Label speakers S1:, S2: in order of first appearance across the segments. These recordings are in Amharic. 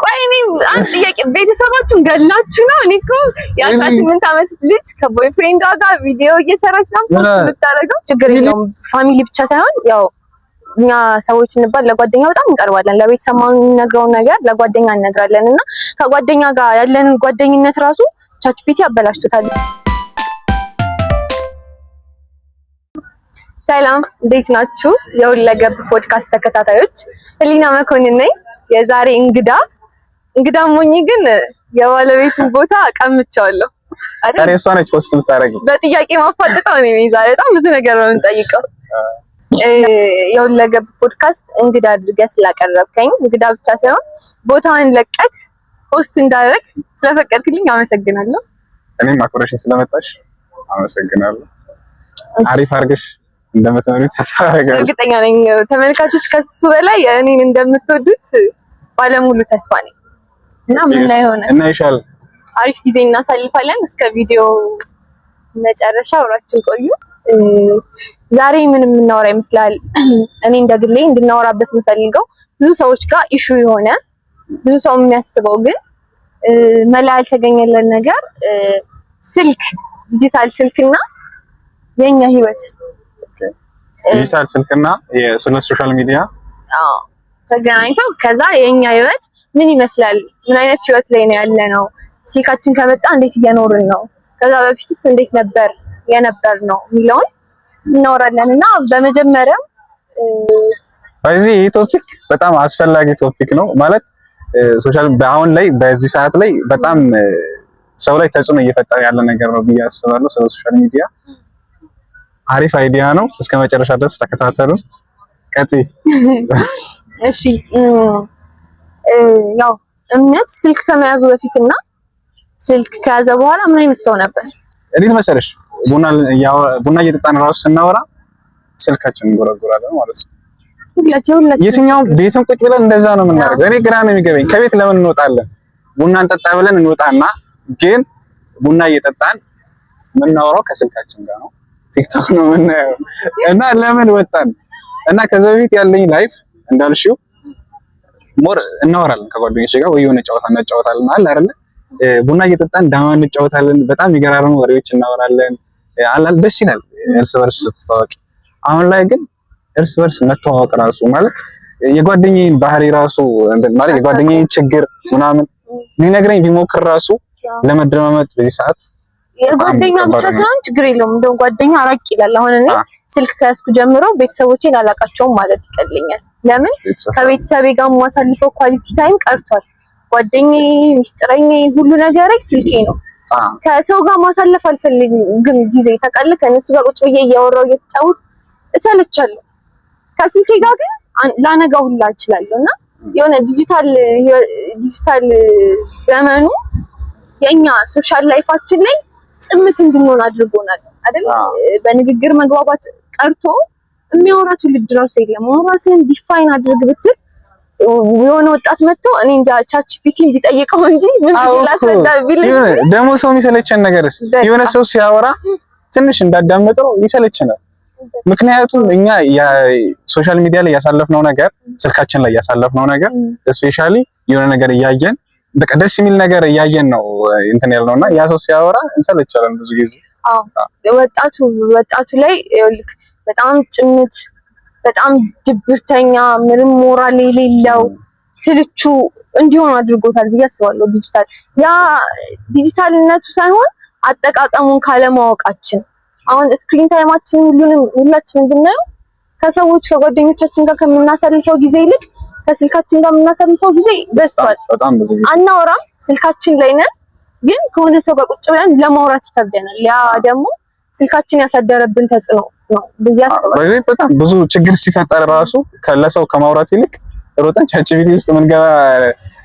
S1: ቆይ እኔ አንድ ጥያቄ ቤተሰባችሁን ገላችሁ ነው? እኔ እኮ የ18 ዓመት ልጅ ከቦይፍሬንዷ ጋር ቪዲዮ እየሰራች ነው የምታደርገው። ችግር የለውም ፋሚሊ ብቻ ሳይሆን ያው እኛ ሰዎች ስንባል ለጓደኛ በጣም እንቀርባለን። ለቤተሰብ የምንነግረውን ነገር ለጓደኛ እንነግራለን እና ከጓደኛ ጋር ያለንን ጓደኝነት ራሱ ቻትጂፒቲ አበላሽቶታል። ሰላም እንዴት ናችሁ? የሁለገብ ፖድካስት ተከታታዮች ህሊና መኮንን ነኝ። የዛሬ እንግዳ ሞኝ ግን የባለቤቱን ቦታ ቀምቻለሁ አይደል?
S2: እሷ ነች ፖስት የምታረጊው።
S1: በጥያቄ ማፋጠጣው ነው ዛሬ በጣም ብዙ ነገር ነው የምንጠይቀው። የሁለገብ ፖድካስት እንግዳ አድርገህ ስላቀረብከኝ እንግዳ ብቻ ሳይሆን ቦታውን ለቀቅ ሆስት እንዳደረግ ስለፈቀድክልኝ አመሰግናለሁ።
S2: እኔም አክብረሽኝ ስለመጣሽ አመሰግናለሁ። አሪፍ አድርገሽ እንደምትመሩት ተስፋ አደርጋለሁ።
S1: እርግጠኛ ነኝ ተመልካቾች ከሱ በላይ እኔን እንደምትወዱት ባለሙሉ ተስፋ ነኝ እና ምን ይሆነ
S2: እና ይሻል
S1: አሪፍ ጊዜ እናሳልፋለን። እስከ ቪዲዮ መጨረሻ አብራችን ቆዩ። ዛሬ ምን የምናወራ ይመስላል? እኔ እንደግሌ እንድናወራበት የምፈልገው ብዙ ሰዎች ጋር ኢሹ የሆነ ብዙ ሰው የሚያስበው ግን መላ ያልተገኘለን ነገር ስልክ፣ ዲጂታል ስልክና የኛ ህይወት
S2: ዲጂታል ስልክና የሶሻል ሚዲያ
S1: ተገናኝተው ከዛ የኛ ህይወት ምን ይመስላል? ምን አይነት ህይወት ላይ ነው ያለነው? ስልካችን ከመጣ እንዴት እየኖርን ነው? ከዛ በፊትስ እንዴት ነበር የነበርነው የሚለውን እናወራለን እና በመጀመሪያ
S2: በዚህ ቶፒክ በጣም አስፈላጊ ቶፒክ ነው ማለት ሶሻል በአሁን ላይ በዚህ ሰዓት ላይ በጣም ሰው ላይ ተጽዕኖ እየፈጠረ ያለ ነገር ነው ብዬ አስባለሁ። ስለ ሶሻል ሚዲያ አሪፍ አይዲያ ነው። እስከ መጨረሻ ድረስ ተከታተሉ። ቀጥይ።
S1: እሺ ያው እምነት ስልክ ከመያዙ በፊትና ስልክ ከያዘ በኋላ ምን አይነት ሰው ነበር?
S2: እንዴት መሰለሽ ቡና እየጠጣን ራሱ ስናወራ ስልካችንን እንጎረጎራለን ማለት ነው።
S1: ሁላችን
S2: የትኛው ቤትን ቁጭ ብለን እንደዛ ነው የምናደርገው። እኔ ግራ ነው የሚገበኝ። ከቤት ለምን እንወጣለን? ቡና እንጠጣ ብለን እንወጣና ግን ቡና እየጠጣን የምናወራው ከስልካችን ጋር ነው። ቲክቶክ ነው የምናየው እና ለምን ወጣን? እና ከዛ በፊት ያለኝ ላይፍ እንዳልሽው ሞር እናወራለን ከጓደኞቼ ጋር ወይ የሆነ ጨዋታ እንጫወታለን አይደል? ቡና እየጠጣን ዳማ እንጫወታለን። በጣም የሚገራርሙ ወሬዎች እናወራለን። ደስ ይላል እርስ በርስ ስትተዋወቂ። አሁን ላይ ግን እርስ በርስ መተዋወቅ ራሱ ማለት የጓደኛዬን ባህሪ ራሱ ማለት የጓደኛዬን ችግር ምናምን ሊነግረኝ ቢሞክር ራሱ ለመደማመጥ በዚህ ሰዓት
S1: የጓደኛ ብቻ ሳይሆን ችግር የለውም። እንደው ጓደኛ አራቅ ይላል። አሁን እኔ ስልክ ከያዝኩ ጀምሮ ቤተሰቦቼን አላቃቸውም ማለት ይቀልኛል። ለምን ከቤተሰቤ ጋር የማሳልፈው ኳሊቲ ታይም ቀርቷል። ጓደኛዬ፣ ሚስጥረኛዬ፣ ሁሉ ነገር ስልኬ ነው። ከሰው ጋር ማሳለፍ አልፈልግም። ግን ጊዜ ታውቃለህ ከነሱ ጋር ቁጭ ብዬ እያወራሁ እየተጫወትኩ እሰለቻለሁ። ከስልኬ ጋር ግን ላነጋው ሁላ እችላለሁና የሆነ ዲጂታል ዘመኑ የኛ ሶሻል ላይፋችን ላይ ጭምት እንድንሆን አድርጎናል አይደል? በንግግር መግባባት ቀርቶ የሚያወራ ትውልድ ራሱ የለም። ራስህን ዲፋይን አድርግ ብትል የሆነ ወጣት መጥቶ እኔ እንጃ ቻትጂፒቲ ቢጠይቀው እንጂ ምን ላስረዳ ቢል
S2: ደግሞ ሰው የሚሰለቸን ነገርስ የሆነ ሰው ሲያወራ ትንሽ እንዳዳመጠው ይሰለቸናል። ምክንያቱም እኛ ሶሻል ሚዲያ ላይ ያሳለፍነው ነገር ስልካችን ላይ ያሳለፍነው ነገር ስፔሻሊ የሆነ ነገር እያየን በቃ ደስ የሚል ነገር እያየን ነው እንትን ያልነውና ያ ሰው ሲያወራ እንሰለቻለን ብዙ ጊዜ። ወጣቱ ላይ በጣም ጭምት፣ በጣም ድብርተኛ፣ ምንም ሞራል የሌለው ስልቹ እንዲሆን አድርጎታል ብዬ አስባለሁ። ዲጂታልነቱ ሳይሆን አጠቃቀሙን ካለማወቃችን አሁን ስክሪን ታይማችን ሁላችንም ብናየው ከሰዎች ከጓደኞቻችን ጋር ከምናሳልፈው ጊዜ ይልቅ ከስልካችን ጋር የምናሳልፈው ጊዜ በዝቷል። አናወራም፣ ስልካችን ላይ ነን፣ ግን ከሆነ ሰው ጋር ቁጭ ብለን ለማውራት ይከብደናል። ያ ደግሞ ስልካችን ያሳደረብን ተጽዕኖ ነው ብዬ አስባለሁ። በጣም ብዙ ችግር ሲፈጠር ራሱ ለሰው ከማውራት ይልቅ ሮጠን ቻትጂፒቲ ውስጥ ምንገባ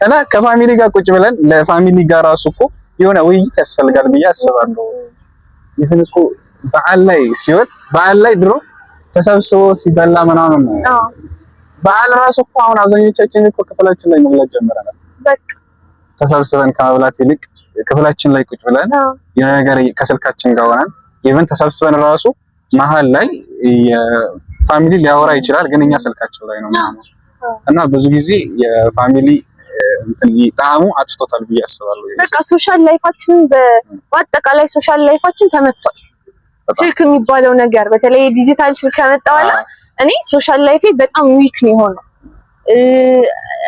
S2: እና ከፋሚሊ ጋር ቁጭ ብለን ለፋሚሊ ጋር ራሱ እኮ የሆነ ውይይት ያስፈልጋል ብዬ አስባለሁ። ይሄን እኮ በዓል ላይ ድሮ ተሰብስቦ ሲበላ ምናምን ነው። በዓል ራሱ እኮ አሁን አብዛኞቻችን እኮ ክፍላችን ላይ መብላት ጀምረናል። በቃ ተሰብስበን ከመብላት ይልቅ ክፍላችን ላይ ቁጭ ብለን የሆነ ነገር ከስልካችን ጋር ሆነን ኢቨን ተሰብስበን ራሱ መሀል ላይ የፋሚሊ ሊያወራ ይችላል፣ ግን እኛ ስልካችን ላይ ነው እና ብዙ ጊዜ የፋሚሊ
S3: እንትን ጣዕሙ አጥፍቶታል ብዬ አስባለሁ።
S1: በቃ ሶሻል ላይፋችን በአጠቃላይ ሶሻል ላይፋችን ተመቷል። ስልክ የሚባለው ነገር በተለይ ዲጂታል ስልክ ከመጣ በኋላ እኔ ሶሻል ላይፌ በጣም ዊክ ነው የሆነው።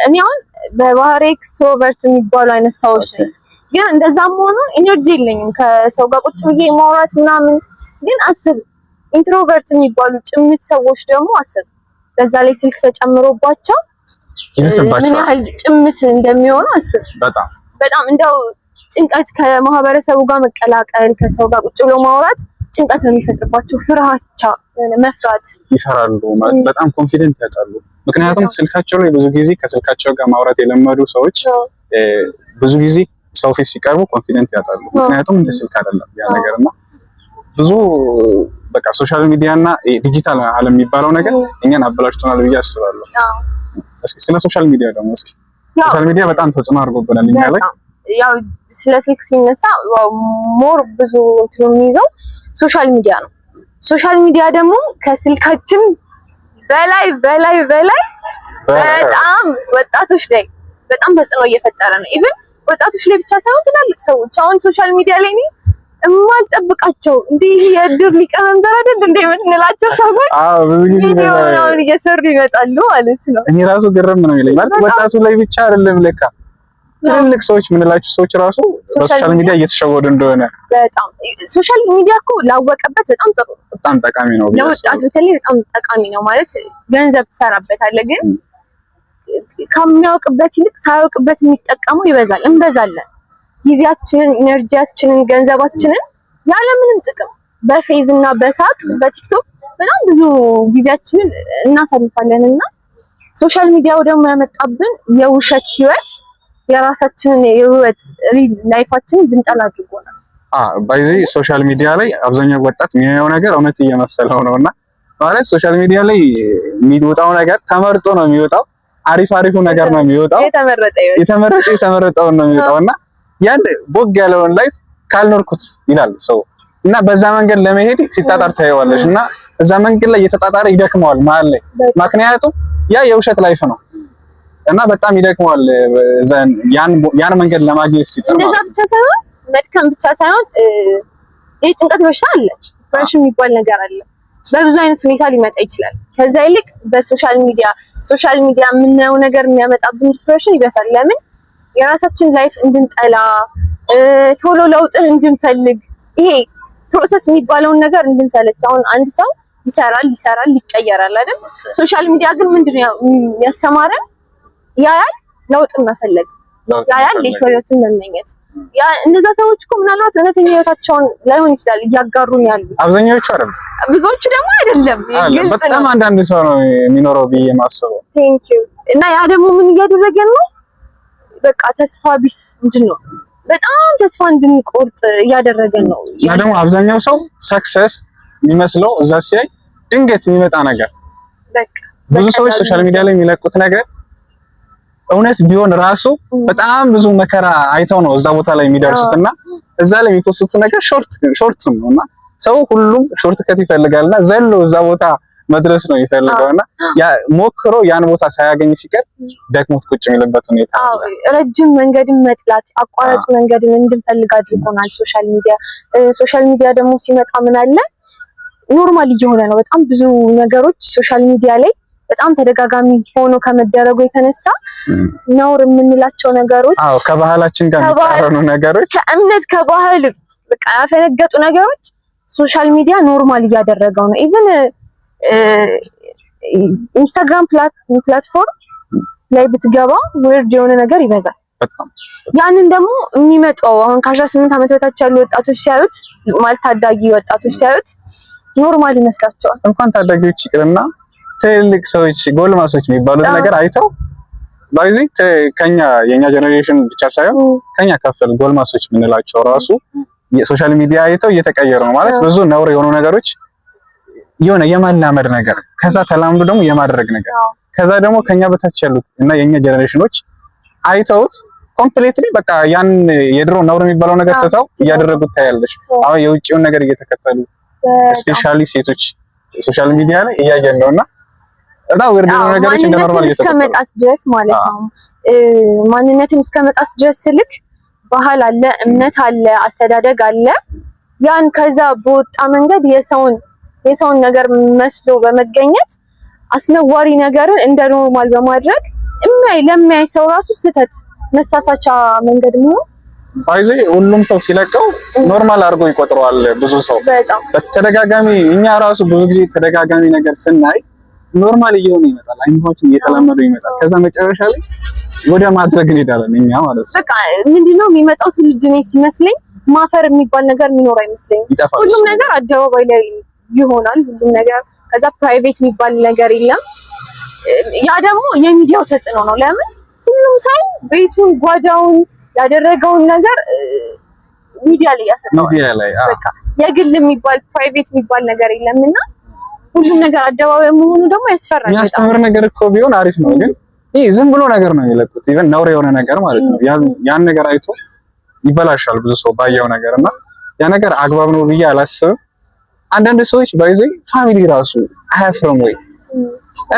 S1: እኔ አሁን በባህሪ ኤክስትሮቨርት የሚባሉ አይነት ሰዎች ነኝ፣ ግን እንደዛም ሆኖ ኢነርጂ የለኝም ከሰው ጋር ቁጭ ብዬ ማውራት ምናምን። ግን አስብ ኢንትሮቨርት የሚባሉ ጭምት ሰዎች ደግሞ አስብ በዛ ላይ ስልክ ተጨምሮባቸው ምን ያህል ጭምት እንደሚሆኑ አስብ። በጣም እንደው ጭንቀት ከማህበረሰቡ ጋር መቀላቀል ከሰው ጋር ቁጭ ብሎ ማውራት ጭንቀት ነው የሚፈጥርባቸው። ፍርሃቻ፣ መፍራት
S3: ይፈራሉ ማለት በጣም ኮንፊደንት ያጣሉ። ምክንያቱም ስልካቸው ላይ ብዙ ጊዜ ከስልካቸው ጋር ማውራት የለመዱ ሰዎች ብዙ ጊዜ ሰው ፊት ሲቀርቡ ኮንፊደንት ያጣሉ። ምክንያቱም እንደ ስልክ አይደለም ያ ነገርና ብዙ በቃ ሶሻል ሚዲያና ዲጂታል ዓለም የሚባለው ነገር እኛን አበላሽቶናል ብዬ አስባለሁ። እስኪ ስለ ሶሻል ሚዲያ ደግሞ ሶሻል ሚዲያ በጣም ተጽዕኖ አድርጎብናል እኛ ላይ።
S1: ያው ስለ ስልክ ሲነሳ ሞር ብዙ እንትኑ የሚይዘው ሶሻል ሚዲያ ነው። ሶሻል ሚዲያ ደግሞ ከስልካችን በላይ በጣም ወጣቶች ላይ በጣም ተጽዕኖ እየፈጠረ ነው። ኢቭን ወጣቶች ላይ ብቻ ሳይሆን ትላልቅ ሰዎች አሁን ሶሻል ሚዲያ ላይ ነው የማልጠብቃቸው እንዲህ የእድር ሊቀመንበር አይደል እንደ የምንላቸው ሰዎች ቪዲዮውን እየሰሩ ይመጣሉ ማለት ነው።
S3: እኔ ራሱ ግርም ነው የሚለኝ ማለት ወጣቱ ላይ ብቻ አይደለም ለካ ትልልቅ ሰዎች የምንላቸው ሰዎች ራሱ በሶሻል ሚዲያ እየተሸወዱ እንደሆነ።
S1: በጣም ሶሻል ሚዲያ እኮ ላወቀበት በጣም ጥሩ
S3: በጣም ጠቃሚ ነው።
S1: ለወጣት በተለይ በጣም ጠቃሚ ነው ማለት ገንዘብ ትሰራበታለህ። ግን ከሚያውቅበት ይልቅ ሳያውቅበት የሚጠቀመው ይበዛል። እንበዛለን ጊዜያችንን፣ ኢነርጂያችንን፣ ገንዘባችንን ያለምንም ጥቅም በፌዝ እና በሳቅ በቲክቶክ በጣም ብዙ ጊዜያችንን እናሳልፋለንና ሶሻል ሚዲያው ደግሞ ያመጣብን የውሸት ህይወት የራሳችንን የህይወት ሪል ላይፋችንን እንድንጠላ አድርጎናል።
S3: ባይዚ ሶሻል ሚዲያ ላይ አብዛኛው ወጣት የሚያየው ነገር እውነት እየመሰለው ነውና ማለት ሶሻል ሚዲያ ላይ የሚወጣው ነገር ተመርጦ ነው የሚወጣው። አሪፉ ነገር ነው የሚወጣው። የተመረጠውን ነው የሚወጣውና ያን ቦግ ያለውን ላይፍ ካልኖርኩት ይላል ሰው እና በዛ መንገድ ለመሄድ ሲጣጣር ታየዋለሽ እና እዛ መንገድ ላይ እየተጣጣረ ይደክመዋል መሀል ላይ። ምክንያቱም ያ የውሸት ላይፍ ነው እና በጣም ይደክመዋል ያን መንገድ ለማግኘት ሲጣጣር።
S1: እንደዛ ብቻ ሳይሆን መድከም ብቻ ሳይሆን የጭንቀት በሽታ አለ፣ ዲፕሬሽን የሚባል ነገር አለ። በብዙ አይነት ሁኔታ ሊመጣ ይችላል። ከዛ ይልቅ በሶሻል ሚዲያ የምናየው ነገር የሚያመጣብን ዲፕሬሽን ይበሳል። ለምን የራሳችን ላይፍ እንድንጠላ ቶሎ ለውጥን እንድንፈልግ ይሄ ፕሮሰስ የሚባለውን ነገር እንድንሰለች። አሁን አንድ ሰው ይሰራል ይቀየራል አይደል? ሶሻል ሚዲያ ግን ምንድነው ያስተማረን? ያያል ለውጥን መፈለግ፣ ያያል የሰው ህይወትን መመኘት። ያ እነዛ ሰዎች እኮ ምናልባት እውነተኛ ህይወታቸውን ላይሆን ይችላል እያጋሩን ያሉ
S3: አብዛኛዎቹ አይደለም፣
S1: ብዙዎቹ ደግሞ አይደለም።
S3: በጣም አንዳንድ ሰው ነው የሚኖረው ብዬ ማስበው።
S1: ቴንክ ዩ። እና ያ ደግሞ ምን እያደረገን ነው? በቃ ተስፋ ቢስ ምንድነው በጣም ተስፋ እንድንቆርጥ እያደረገን ነው።
S3: እና ደግሞ አብዛኛው ሰው ሰክሰስ የሚመስለው እዛ ሲያይ ድንገት የሚመጣ ነገር
S1: በቃ
S3: ብዙ ሰዎች ሶሻል ሚዲያ ላይ የሚለቁት ነገር እውነት ቢሆን ራሱ በጣም ብዙ መከራ አይተው ነው እዛ ቦታ ላይ የሚደርሱትና እዛ ላይ የሚፖስቱት ነገር ሾርት ነውና ሰው ሁሉም ሾርት ከት ይፈልጋልና ዘሎ እዛ ቦታ መድረስ ነው ይፈልጋውና ያ ሞክሮ ያን ቦታ ሳያገኝ ሲቀር ደክሞት ቁጭ የሚልበት ሁኔታ።
S1: ረጅም መንገድን መጥላት አቋራጭ መንገድን እንድንፈልግ አድርጎናል ሶሻል ሚዲያ ደግሞ ሲመጣ ምን አለ ኖርማል እየሆነ ነው። በጣም ብዙ ነገሮች ሶሻል ሚዲያ ላይ በጣም ተደጋጋሚ ሆኖ ከመደረጉ የተነሳ ነውር የምንላቸው ነገሮች
S3: ከባህላችን ጋር የሚቃረኑ ነገሮች
S1: ከእምነት ከባህል በቃ ያፈነገጡ ነገሮች ሶሻል ሚዲያ ኖርማል እያደረገው ነው። ኢቭን ኢንስታግራም ፕላትፎርም ላይ ብትገባ ወርድ የሆነ ነገር ይበዛል። ያንን ደግሞ የሚመጣው አሁን ከ18 ዓመት በታች ያሉ ወጣቶች ሲያዩት ማለት ታዳጊ ወጣቶች ሲያዩት ኖርማል ይመስላቸዋል።
S3: እንኳን ታዳጊዎች ይቅርና ትልቅ ሰዎች ጎልማሶች የሚባሉት ነገር አይተው ባይዚ ከኛ የኛ ጄኔሬሽን ብቻ ሳይሆን ከኛ ከፍል ጎልማሶች የምንላቸው ራሱ የሶሻል ሚዲያ አይተው እየተቀየሩ ነው ማለት ብዙ ነውር የሆኑ ነገሮች የሆነ የማላመድ ነገር ከዛ ተላምዶ ደግሞ የማድረግ ነገር ከዛ ደግሞ ከኛ በታች ያሉት እና የኛ ጄኔሬሽኖች አይተውት ኮምፕሊትሊ በቃ ያን የድሮ ነውር የሚባለው ነገር ተታው እያደረጉት ታያለሽ። አሁን የውጭውን ነገር እየተከተሉ ስፔሻሊ ሴቶች ሶሻል ሚዲያ ላይ እያየን ነውና በጣም ወርድ ነገሮች እንደ ኖርማል
S2: እስከመጣስ ድረስ ማለት ነው። ማንነትን እስከመጣስ ድረስ ስልክ ባህል አለ፣ እምነት አለ፣ አስተዳደግ አለ። ያን ከዛ በወጣ መንገድ የሰውን ነገር መስሎ በመገኘት አስነዋሪ ነገርን እንደ ኖርማል በማድረግ ለሚያይ ሰው ራሱ ስህተት መሳሳቻ መንገድ ነው።
S3: አይዞ ሁሉም ሰው ሲለቀው ኖርማል አድርጎ ይቆጥረዋል። ብዙ ሰው በተደጋጋሚ እኛ ራሱ ብዙ ጊዜ ተደጋጋሚ ነገር ስናይ ኖርማል እየሆነ ይመጣል፣ አይምሮችን እየተላመደው ይመጣል። ከዛ መጨረሻ ላይ ወደ ማድረግ እንሄዳለን እኛ ማለት ነው።
S2: በቃ ምንድነው የሚመጣው ትውልድ ነው ሲመስለኝ ማፈር የሚባል ነገር የሚኖር አይመስለኝም። ሁሉም ነገር አደባባይ ላይ ይሆናል ሁሉም ነገር። ከዛ ፕራይቬት የሚባል ነገር የለም። ያ ደግሞ የሚዲያው ተጽዕኖ ነው። ለምን ሁሉም ሰው ቤቱን ጓዳውን ያደረገውን ነገር ሚዲያ ላይ ያሰጣው። በቃ የግል የሚባል ፕራይቬት የሚባል ነገር የለምና ሁሉም ነገር አደባባይ መሆኑ ደግሞ ያስፈራል።
S3: የሚያስተምር ነገር እኮ ቢሆን አሪፍ ነው፣ ግን ይሄ ዝም ብሎ ነገር ነው የሚለቁት። ኢቨን ነውር የሆነ ነገር ማለት ነው። ያን ነገር አይቶ ይበላሻል ብዙ ሰው ባየው ነገርና ያ ነገር አግባብ ነው ብዬ አላስብም። አንዳንድ ሰዎች ባይዘይ ፋሚሊ ራሱ አያፍርም ወይ?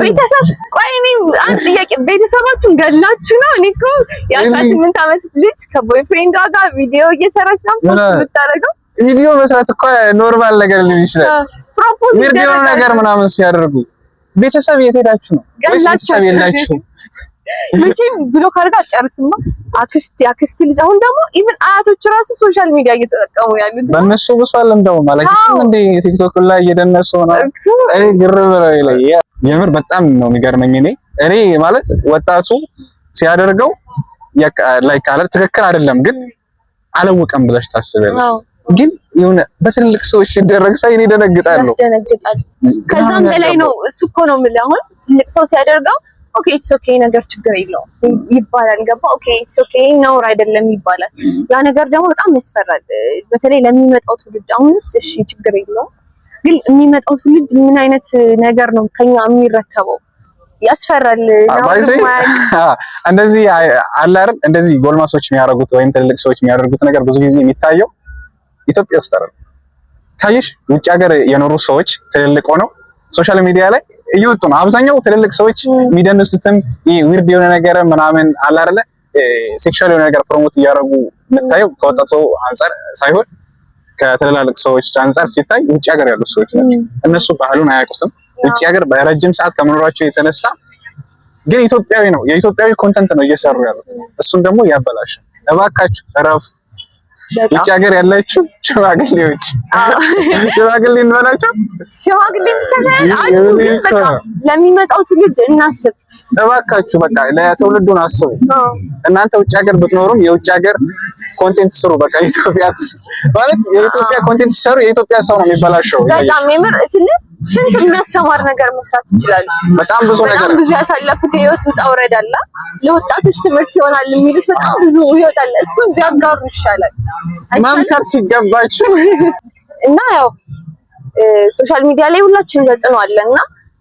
S2: ቤተሰብ ቆይ እኔ አንድ ጥያቄ፣ ቤተሰባችሁን ገላችሁ ነው? እኔ እኮ የ18 ዓመት ልጅ ከቦይፍሬንዷ ጋር ቪዲዮ እየሰራች ነው ፖስት የምታደርገው።
S3: ቪዲዮ መስራት እኮ ኖርማል ነገር ሊሆን ይችላል።
S2: ፕሮፖዝ
S3: ቪዲዮ ነገር ምናምን ሲያደርጉ ቤተሰብ የት ሄዳችሁ ነው? ወይስ ቤተሰብ የላችሁ?
S2: መቼም ብሎክ አድርጋ ጨርስማ። አክስት ልጅ አሁን ደግሞ ኢቭን አያቶች ራሱ ሶሻል ሚዲያ እየተጠቀሙ ያሉት
S3: በእነሱ ብሷል። እንደው ማለት ነው እንደ ቲክቶክ ላይ እየደነሱ ነው። ግርብ ላይ የምር በጣም ነው የሚገርመኝ። እኔ ማለት ወጣቱ ሲያደርገው ላይ ካለ ትክክል አይደለም፣ ግን አላወቀም ብለሽ ታስበለሽ። ግን የሆነ በትልልቅ ሰዎች ሲደረግ ሳይ እኔ ደነግጣለሁ።
S2: ከዛም በላይ ነው እሱ እኮ ነው የምልህ። አሁን ትልቅ ሰው ሲያደርገው ኦኬ ኢትስ ኦኬ ነገር ችግር የለውም ይባላል። ገባ? ኦኬ ኢትስ ኦኬ ነውር አይደለም ይባላል። ያ ነገር ደግሞ በጣም ያስፈራል፣ በተለይ ለሚመጣው ትውልድ። አሁንስ እሺ ችግር የለውም፣ ግን የሚመጣው ትውልድ ምን አይነት ነገር ነው ከኛ የሚረከበው? ያስፈራል።
S3: እንደዚህ አለ አይደል? እንደዚህ ጎልማሶች የሚያደርጉት ወይም ትልልቅ ሰዎች የሚያደርጉት ነገር ብዙ ጊዜ የሚታየው ኢትዮጵያ ውስጥ አይደል? ታይሽ ውጭ ሀገር የኖሩ ሰዎች ትልልቅ ሆነው ሶሻል ሚዲያ ላይ እየወጡ ነው። አብዛኛው ትልልቅ ሰዎች የሚደንሱትም ይሄ ዊርድ የሆነ ነገር ምናምን አለ አይደለ? ሴክሹዋል የሆነ ነገር ፕሮሞት እያደረጉ የምታየው ከወጣቱ አንፃር ሳይሆን ከትልልቅ ሰዎች አንፃር ሲታይ ውጭ ሀገር ያሉ ሰዎች ናቸው። እነሱ ባህሉን አያውቁትም። ውጭ ሀገር በረጅም ሰዓት ከመኖራቸው የተነሳ ግን ኢትዮጵያዊ ነው የኢትዮጵያዊ ኮንተንት ነው እየሰሩ ያሉት። እሱን ደግሞ ያበላሻል። እባካችሁ እረፉ። ውጭ ሀገር ያላችሁ ሽማግሌዎች ሽማግሌ እንበላቸው።
S2: ሽማግሌ ብቻ ሳይሆን በቃ ለሚመጣው ትውልድ እናስብ
S3: እባካችሁ። በቃ ለትውልዱን አስቡ። እናንተ ውጭ ሀገር ብትኖሩም የውጭ ሀገር ኮንቴንት ስሩ። በቃ ኢትዮጵያ ማለት የኢትዮጵያ ኮንቴንት ሲሰሩ የኢትዮጵያ ሰው ነው የሚበላሸው።
S2: በጣም የምር ስለ ስንት የሚያስተማር ነገር መስራት ይችላሉ።
S3: በጣም ብዙ ነገር
S2: ብዙ ያሳለፉት ህይወት ውጣ ውረድ አለ። ለወጣቶች ትምህርት ይሆናል የሚሉት በጣም ብዙ ይወጣል። እሱን ቢያጋሩ ይሻላል
S3: መምከር ሲገባችሁ።
S2: እና ያው ሶሻል ሚዲያ ላይ ሁላችንም ተጽዕኖ አለና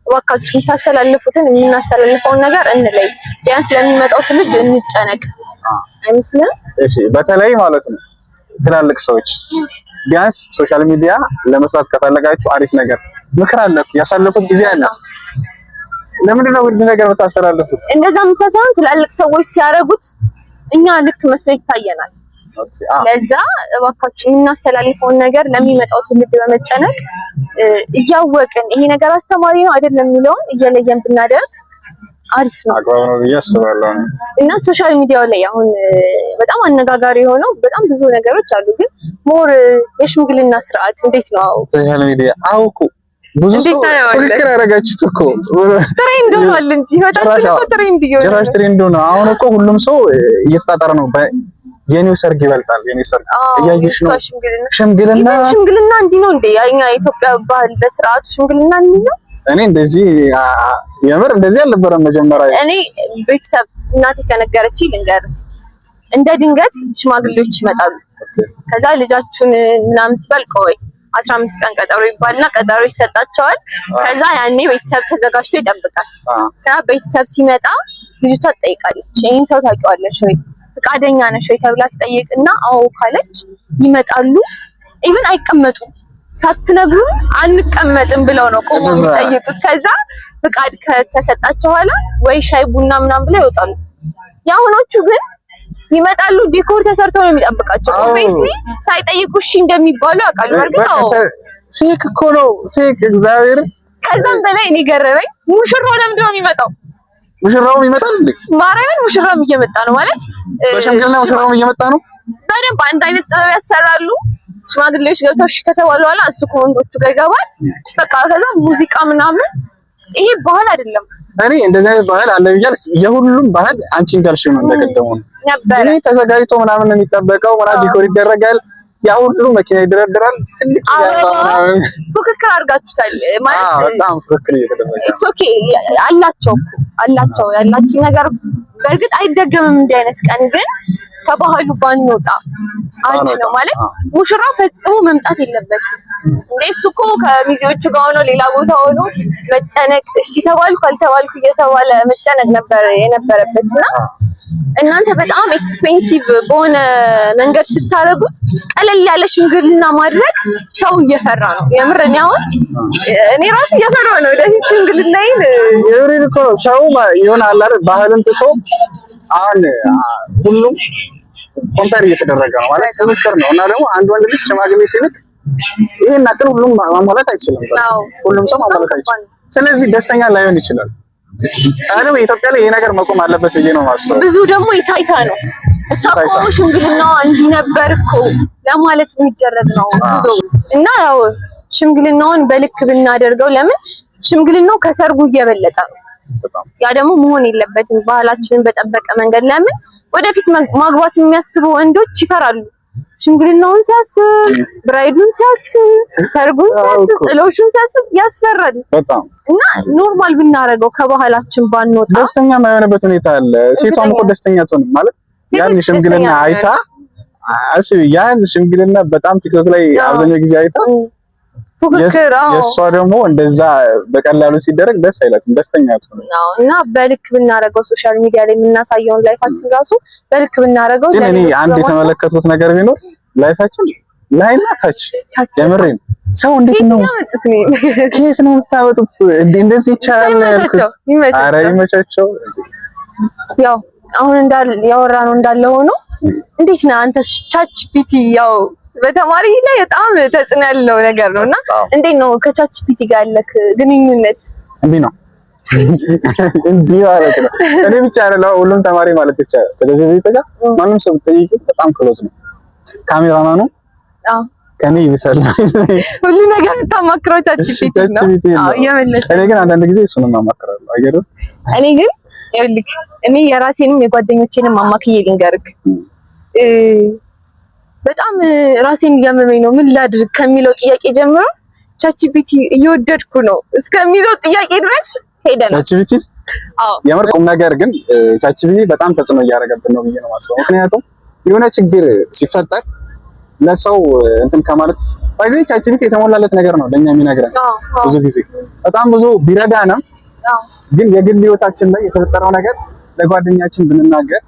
S2: እባካችሁ የምታስተላልፉትን የምናስተላልፈውን ነገር እንለይ። ቢያንስ ለሚመጣው ትውልድ እንጨነቅ አይመስልም?
S3: እሺ በተለይ ማለት ነው ትላልቅ ሰዎች ቢያንስ ሶሻል ሚዲያ ለመስራት ከፈለጋችሁ አሪፍ ነገር ምክር አለ። ያሳለፉት ጊዜ አለ። ለምንድን ነው ውድ ነገር የምታስተላልፉት?
S2: እንደዛ ብቻ ሳይሆን ትላልቅ ሰዎች ሲያደርጉት እኛ ልክ መስሎ ይታየናል። ለዛ እባካችሁ የምናስተላልፈውን ነገር ለሚመጣው ትውልድ በመጨነቅ እያወቅን ይሄ ነገር አስተማሪ ነው አይደለም የሚለውን እየለየን ብናደርግ አሪፍ ነው።
S3: አግባብ ነው ብዬ አስባለሁ።
S2: እና ሶሻል ሚዲያው ላይ አሁን በጣም አነጋጋሪ የሆነው በጣም ብዙ ነገሮች አሉ። ግን ሞር የሽምግልና ስርዓት እንዴት ነው?
S3: ሶሻል ሚዲያ አውቁ ብዙ ሰው ትክክል አደረጋችሁት እኮ
S2: ትሬንድ ሆኗል እንጂ ወጣችሁ እኮ ትሬንድ ይሆናል።
S3: ጭራሽ ትሬንድ ሆነ። አሁን እኮ ሁሉም ሰው እየተጣጣረ ነው። የኔው ሰርግ ይበልጣል። የኔው ሰርግ እያየሽ ነው። ሽምግልና እንዲህ ነው እንዴ? ያኛ የኢትዮጵያ ባህል በስርዓቱ ሽምግልና እንዲህ ነው። እኔ እንደዚህ የምር እንደዚህ አልነበረም መጀመሪያ።
S2: እኔ ቤተሰብ እናቴ ከነገረችኝ ልንገር፣ እንደ ድንገት ሽማግሌዎች ይመጣሉ። ከዛ ልጃችሁን ምናምን ሲባል ቆይ 15 ቀን ቀጠሮ ይባልና ቀጠሮ ይሰጣቸዋል። ከዛ ያኔ ቤተሰብ ተዘጋጅቶ ይጠብቃል። ከዛ ቤተሰብ ሲመጣ ልጅቷ ትጠይቃለች፣ ይሄን ሰው ታውቂዋለሽ ወይ ፈቃደኛ ነሽ ወይ ተብላ ትጠይቅና አዎ ካለች ይመጣሉ። ኢቭን አይቀመጡም። ሳትነግሩ አንቀመጥም ብለው ነው ቆሞ የሚጠይቁት። ከዛ ፍቃድ ከተሰጣቸው ኋላ ወይ ሻይ ቡና ምናምን ብለው ይወጣሉ። ያሁኖቹ ግን ይመጣሉ ዲኮር ተሰርተው ነው የሚጠብቃቸው። ኦብቪስሊ ሳይጠይቁ እሺ እንደሚባሉ ያውቃሉ። እርግጠው
S3: ፌክ እኮ ነው ፌክ እግዚአብሔር።
S2: ከዛም በላይ እኔ ገረመኝ ሙሽራው ለምንድን ነው የሚመጣው?
S3: ሙሽራው ይመጣል እንዴ?
S2: ማርያምን ሙሽራውም እየመጣ ነው ማለት
S3: በሽምግልና ሙሽራውም እየመጣ ነው።
S2: በደንብ አንድ አይነት ጥበብ ያሰራሉ። ሽማግሌዎች ገብተው እሺ ከተባሉ በኋላ እሱ ከወንዶቹ ጋር ይገባል። በቃ ከዛ ሙዚቃ ምናምን። ይሄ ባህል አይደለም።
S3: እኔ እንደዚህ አይነት ባህል አለ ብያለሁ። የሁሉም ባህል አንቺ እንዳልሽው ነው እንደቀደሙ
S2: ነበር።
S3: እኔ ተዘጋጅቶ ምናምን ነው የሚጠበቀው። ምናምን ዲኮር ይደረጋል። ያ ሁሉ መኪና ይደረደራል። ትልቅ ያለው
S2: ፉክክር አድርጋችሁታል ማለት
S3: በጣም ፉክክር እየተደረገ
S2: ኢትስ ኦኬ አላቸው ያላችሁ ነገር በእርግጥ አይደገምም። እንዲህ አይነት ቀን ግን ከባህሉ ባንወጣ አንተ ነው ማለት ሙሽራው ፈጽሞ መምጣት የለበትም። እሱ እኮ ከሚዜዎቹ ጋር ሆኖ ሌላ ቦታ ሆኖ መጨነቅ እሺ ተባልኩ አልተባልኩ እየተባለ መጨነቅ ነበር የነበረበትና እናንተ በጣም ኤክስፔንሲቭ በሆነ መንገድ ስታረጉት ቀለል ያለ ሽምግልና ማድረግ ሰው እየፈራ ነው። የምር እኔ ራሱ እየፈራሁ ነው። ወደፊት ሽምግልናዬን
S3: የምሬን እኮ ሰው ይሆናል አይደል ባህልን ጥሶ አሁን ሁሉም ኮምፓር እየተደረገ ነው ማለት ትክክር ነው። እና ደግሞ አንድ ወንድ ልጅ ሽማግሌ ሲልክ ይሄን አጥሩ ሁሉም ማሟላት አይችልም። ሁሉም ሰው ማሟላት አይችልም። ስለዚህ ደስተኛ ላይሆን ይችላል። አሁን ኢትዮጵያ ላይ ይሄ ነገር መቆም አለበት ብዬ ነው የማስበው።
S2: ብዙ ደግሞ የታይታ ነው እሷ እኮ ሽምግልናዋ እንዲህ ነበር እኮ ለማለት የሚደረግ ነው ብዙ እና ያው ሽምግልናውን በልክ ብናደርገው ለምን ሽምግልናው ከሰርጉ እየበለጠ ነው። ያ ደግሞ መሆን የለበትም። ባህላችንን በጠበቀ መንገድ ለምን ወደፊት ማግባት የሚያስቡ ወንዶች ይፈራሉ። ሽምግልናውን ሲያስብ፣ ብራይዱን ሲያስብ፣ ሰርጉን ሲያስብ፣ ጥሎሹን ሲያስብ ያስፈራል
S3: በጣም
S2: እና ኖርማል ብናረገው ከባህላችን ባንወጣ
S3: ደስተኛ የማይሆንበት ሁኔታ አለ። ሴቷም እኮ ደስተኛ ትሆን ማለት ያን ሽምግልና አይታ አስቢ። ያን ሽምግልና በጣም ቲክቶክ ላይ አብዛኛው ጊዜ አይታ ፉክክር የሷ ደግሞ እንደዛ በቀላሉ ሲደረግ ደስ አይላትም። ደስተኛ ትሆን ነው
S2: እና በልክ ብናረገው ሶሻል ሚዲያ ላይ የምናሳየውን ላይፋችን ራሱ በልክ ብናረገው
S3: ግን እኔ አንድ የተመለከቱት ነገር ቢኖር ላይፋችን ላይና ታች የምሬን ሰው እንዴት ነው ከየት ነው የምታወጡት? እንደዚህ ይቻላል ያልኩት ኧረ ይመቻቸው።
S2: ያው አሁን ያወራነው እንዳለ ሆኖ እንዴት ነው አንተ ቻትጂፒቲ ያው በተማሪ ላይ በጣም ተጽዕኖ ያለው ነገር ነውና እንዴት ነው ከቻትጂፒቲ ጋር ያለክ ግንኙነት?
S3: እንዴ ነው እንዲህ ማለት ነው። እኔ ብቻ አይደለም ሁሉም ተማሪ ማለት ይቻላል ከቻትጂፒቲ ጋር ማንም ሰው ጠይቅ በጣም ክሎዝ ነው። ካሜራማኑ ከኔ ይብሳል
S2: ሁሉ ነገር ተማክረው ቻትጂፒቲ ነው። የመለሰ
S3: እኔ ግን አንዳንድ ጊዜ እሱንም ማማክራለሁ አይገርም።
S2: እኔ ግን ይኸውልህ እኔ የራሴንም የጓደኞቼንም አማክዬ ልንገርክ በጣም ራሴን እያመመኝ ነው ምን ላድርግ ከሚለው ጥያቄ ጀምሮ ቻትጂፒቲ እየወደድኩ ነው እስከሚለው ጥያቄ ድረስ ሄደናል።
S3: ቻትጂፒቲ የምር ቁም ነገር ግን ቻትጂፒቲ በጣም ተጽዕኖ እያደረገብን ነው ብዬ ነው የማስበው። ምክንያቱም የሆነ ችግር ሲፈጠር ለሰው እንትን ከማለት ባይዘይ ቻትጂፒቲ የተሞላለት ነገር ነው ለኛ የሚነግረን ብዙ ጊዜ በጣም ብዙ ቢረዳንም ግን የግል ህይወታችን ላይ የተፈጠረው ነገር ለጓደኛችን ብንናገር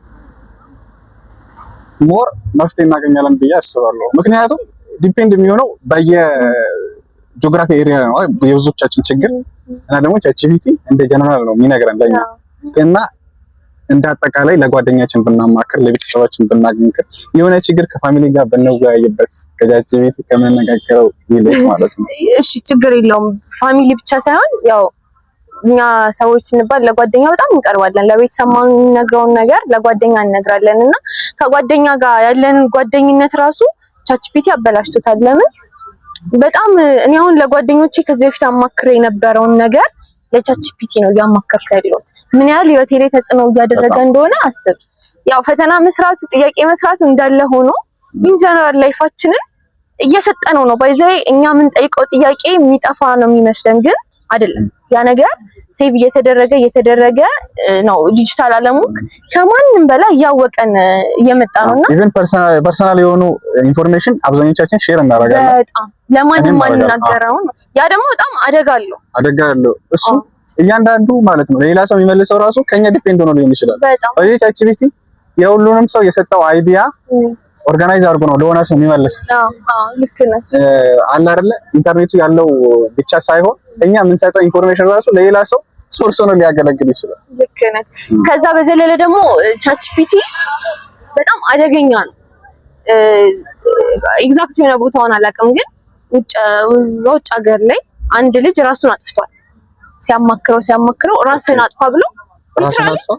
S3: ሞር መፍትሄ እናገኛለን ብዬ አስባለሁ። ምክንያቱም ዲፔንድ የሚሆነው በየጂኦግራፊ ኤሪያ ነው የብዙዎቻችን ችግር እና ደግሞ ቻትጂፒቲ እንደ ጀነራል ነው የሚነግረን ለኛ እና እንደ አጠቃላይ ለጓደኛችን ብናማክር ለቤተሰባችን ብናገኝከር የሆነ ችግር ከፋሚሊ ጋር ብንወያይበት ከቻትጂፒቲ ከመነጋገረው ይልቅ ማለት ነው።
S2: እሺ ችግር የለውም። ፋሚሊ ብቻ ሳይሆን ያው እኛ ሰዎች ስንባል ለጓደኛ በጣም እንቀርባለን። ለቤተሰብ የምንነግረውን ነገር ለጓደኛ እንነግራለን እና ከጓደኛ ጋር ያለን ጓደኝነት ራሱ ቻትጂፒቲ አበላሽቶታል። ለምን በጣም እኔ አሁን ለጓደኞቼ ከዚህ በፊት አማክሬ የነበረውን ነገር ለቻትጂፒቲ ነው እያማከርኩ ያለሁት። ምን ያህል ህይወቴ ላይ ተጽዕኖ እያደረገ እንደሆነ አስብ። ያው ፈተና መስራቱ ጥያቄ መስራቱ እንዳለ ሆኖ ኢንጀነራል ላይፋችንን እየሰጠነው ነው። ባይዘይ እኛ ምን ጠይቀው ጥያቄ የሚጠፋ ነው የሚመስለን ግን አይደለም። ያ ነገር ሴቭ እየተደረገ ነው። ዲጂታል ዓለሙ ከማንም በላይ እያወቀን እየመጣ ነውና
S3: ኢቭን ፐርሰናል የሆኑ ኢንፎርሜሽን አብዛኞቻችን ሼር እናደርጋለን።
S2: በጣም ለማንም ማንናገረው ያ ደግሞ በጣም አደጋ አለው። እሱ እያንዳንዱ ማለት ነው ሌላ ሰው የሚመልሰው ራሱ ከኛ ዲፔንድ ሆኖ ሊሆን ይችላል። በዚህ ቻትጂፒቲ የሁሉንም ሰው የሰጠው አይዲያ ኦርጋናይዝ አድርጎ ነው ለሆነ ሰው የሚመልሰው። ልክ ነህ
S3: አለ አይደለ ኢንተርኔቱ ያለው ብቻ ሳይሆን እኛ የምንሰጠው ኢንፎርሜሽን ራሱ ለሌላ ሰው ሶርስ ነው ሊያገለግል ይችላል።
S2: ልክ ነህ። ከዛ በዘለለ ደግሞ ቻትጂፒቲ በጣም አደገኛ ነው። ኤግዛክት የሆነ ቦታውን አላውቅም፣ ግን ውጭ ሀገር ላይ አንድ ልጅ ራሱን አጥፍቷል። ሲያማክረው ራስን አጥፋ ብሎ
S3: ራስን አጥፋ።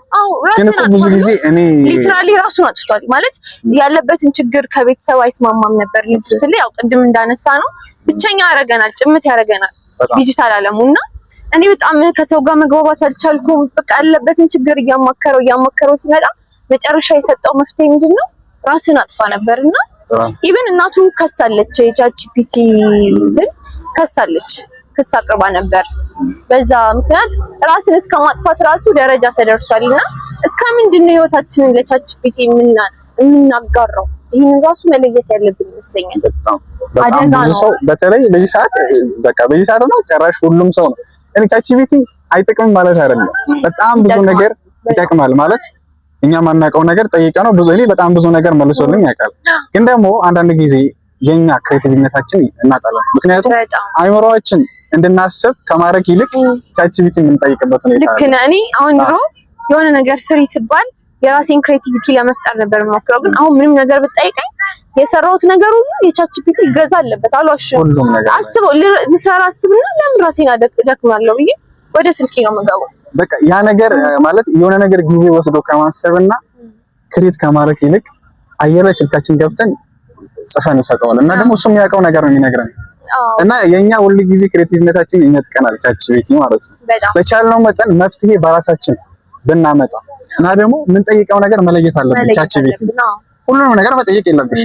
S3: ግን እኮ ብዙ ጊዜ እኔ
S2: ሊትራሊ ራሱን አጥፍቷል ማለት ያለበትን ችግር ከቤተሰብ አይስማማም ነበር። ልጅ ስለ ያው ቅድም እንዳነሳ ነው ብቸኛ ያረገናል፣ ጭምት ያረገናል ዲጂታል ዓለሙና እኔ በጣም ከሰው ጋር መግባባት አልቻልኩም። በቃ ያለበትን ችግር እያማከረው ሲመጣ መጨረሻ የሰጠው መፍትሄ ምንድነው? ራስን አጥፋ ነበርና ኢቭን እናቱ ከሳለች፣ የቻትጂፒቲ ግን ከሳለች፣ ክስ አቅርባ ነበር። በዛ ምክንያት ራስን እስከ ማጥፋት ራሱ ደረጃ ተደርሷልና እስከ ምንድነው ህይወታችንን ለቻትጂፒቲ የምናጋራው? ይሄን ራሱ መለየት ያለብን ይመስለኛል።
S3: በጣም ብዙ ሰው በተለይ በዚህ ሰዓት በቃ በዚህ ሰዓት ነው ጨራሽ ሁሉም ሰው ነው። እኔ ቻትጂፒቲ አይጠቅምም ማለት አይደለም። በጣም ብዙ ነገር ይጠቅማል ማለት እኛ ማናውቀው ነገር ጠይቀ ነው ብዙ እኔ በጣም ብዙ ነገር መልሶልኝ ያውቃል። ግን ደግሞ አንዳንድ ጊዜ የኛ ክሬቲቪቲነታችን እናጣለን። ምክንያቱም አይምሮአችን እንድናስብ ከማድረግ ይልቅ ቻትጂፒቲ የምንጠይቅበት ሁኔታ
S2: ልክ ነህ። እኔ አሁን ድሮ የሆነ ነገር ስሪ ሲባል የራሴን ክሬቲቪቲ ለመፍጠር ነበር የምሞክረው። ግን አሁን ምንም ነገር ብትጠይቀኝ የሰራሁት ነገር ሁሉ የቻትጂፒቲ ይገዛ አለበት። አልዋሽም።
S3: ሁሉም ነገር
S2: አስበው ልሰራ አስብና ለምን ራሴን አደክማለሁ ብዬ ወደ ስልኬ ነው የምገባው።
S3: በቃ ያ ነገር ማለት የሆነ ነገር ጊዜ ወስዶ ከማሰብና ክሬት ከማድረግ ይልቅ አየር ላይ ስልካችን ገብተን ጽፈን እንሰጠዋለን እና ደግሞ እሱ የሚያውቀው ነገር ነው የሚነግረን እና የኛ ሁሉ ጊዜ ክሬቲቪቲነታችን ይነጥቀናል ቻትጂፒቲ ማለት ነው። በቻልነው መጠን መፍትሄ በራሳችን ብናመጣ እና ደግሞ የምንጠይቀው ነገር መለየት አለብን። ቻትጂፒቲ ሁሉንም ነገር መጠየቅ የለብሽ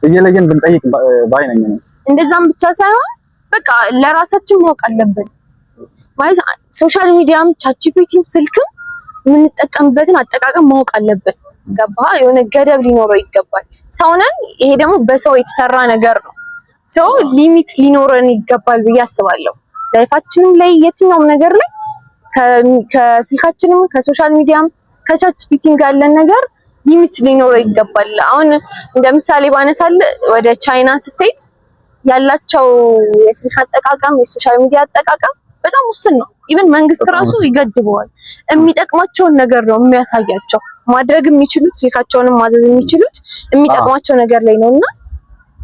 S3: እየለየን ብንጠይቅ ባይ ነኝ።
S2: እንደዛም ብቻ ሳይሆን በቃ ለራሳችን ማወቅ አለብን ማለት ሶሻል ሚዲያም ቻትጂፒቲም ስልክም የምንጠቀምበትን አጠቃቀም ማወቅ አለብን። ገባ? የሆነ ገደብ ሊኖረው ይገባል። ሰውነን ይሄ ደግሞ በሰው የተሰራ ነገር ነው። ሰው ሊሚት ሊኖረን ይገባል ብዬ አስባለሁ። ላይፋችንም ላይ የትኛውም ነገር ላይ ከስልካችንም ከሶሻል ሚዲያም ከቻትጂፒቲም ጋር ያለን ነገር ሊሚት ሊኖረው ይገባል። አሁን እንደ ምሳሌ ባነሳል ወደ ቻይና ስትሄድ ያላቸው የስልክ አጠቃቀም የሶሻል ሚዲያ አጠቃቀም በጣም ውስን ነው። ኢቭን መንግስት ራሱ ይገድበዋል። የሚጠቅማቸውን ነገር ነው የሚያሳያቸው። ማድረግ የሚችሉት ስልካቸውንም ማዘዝ የሚችሉት የሚጠቅማቸው ነገር ላይ ነውና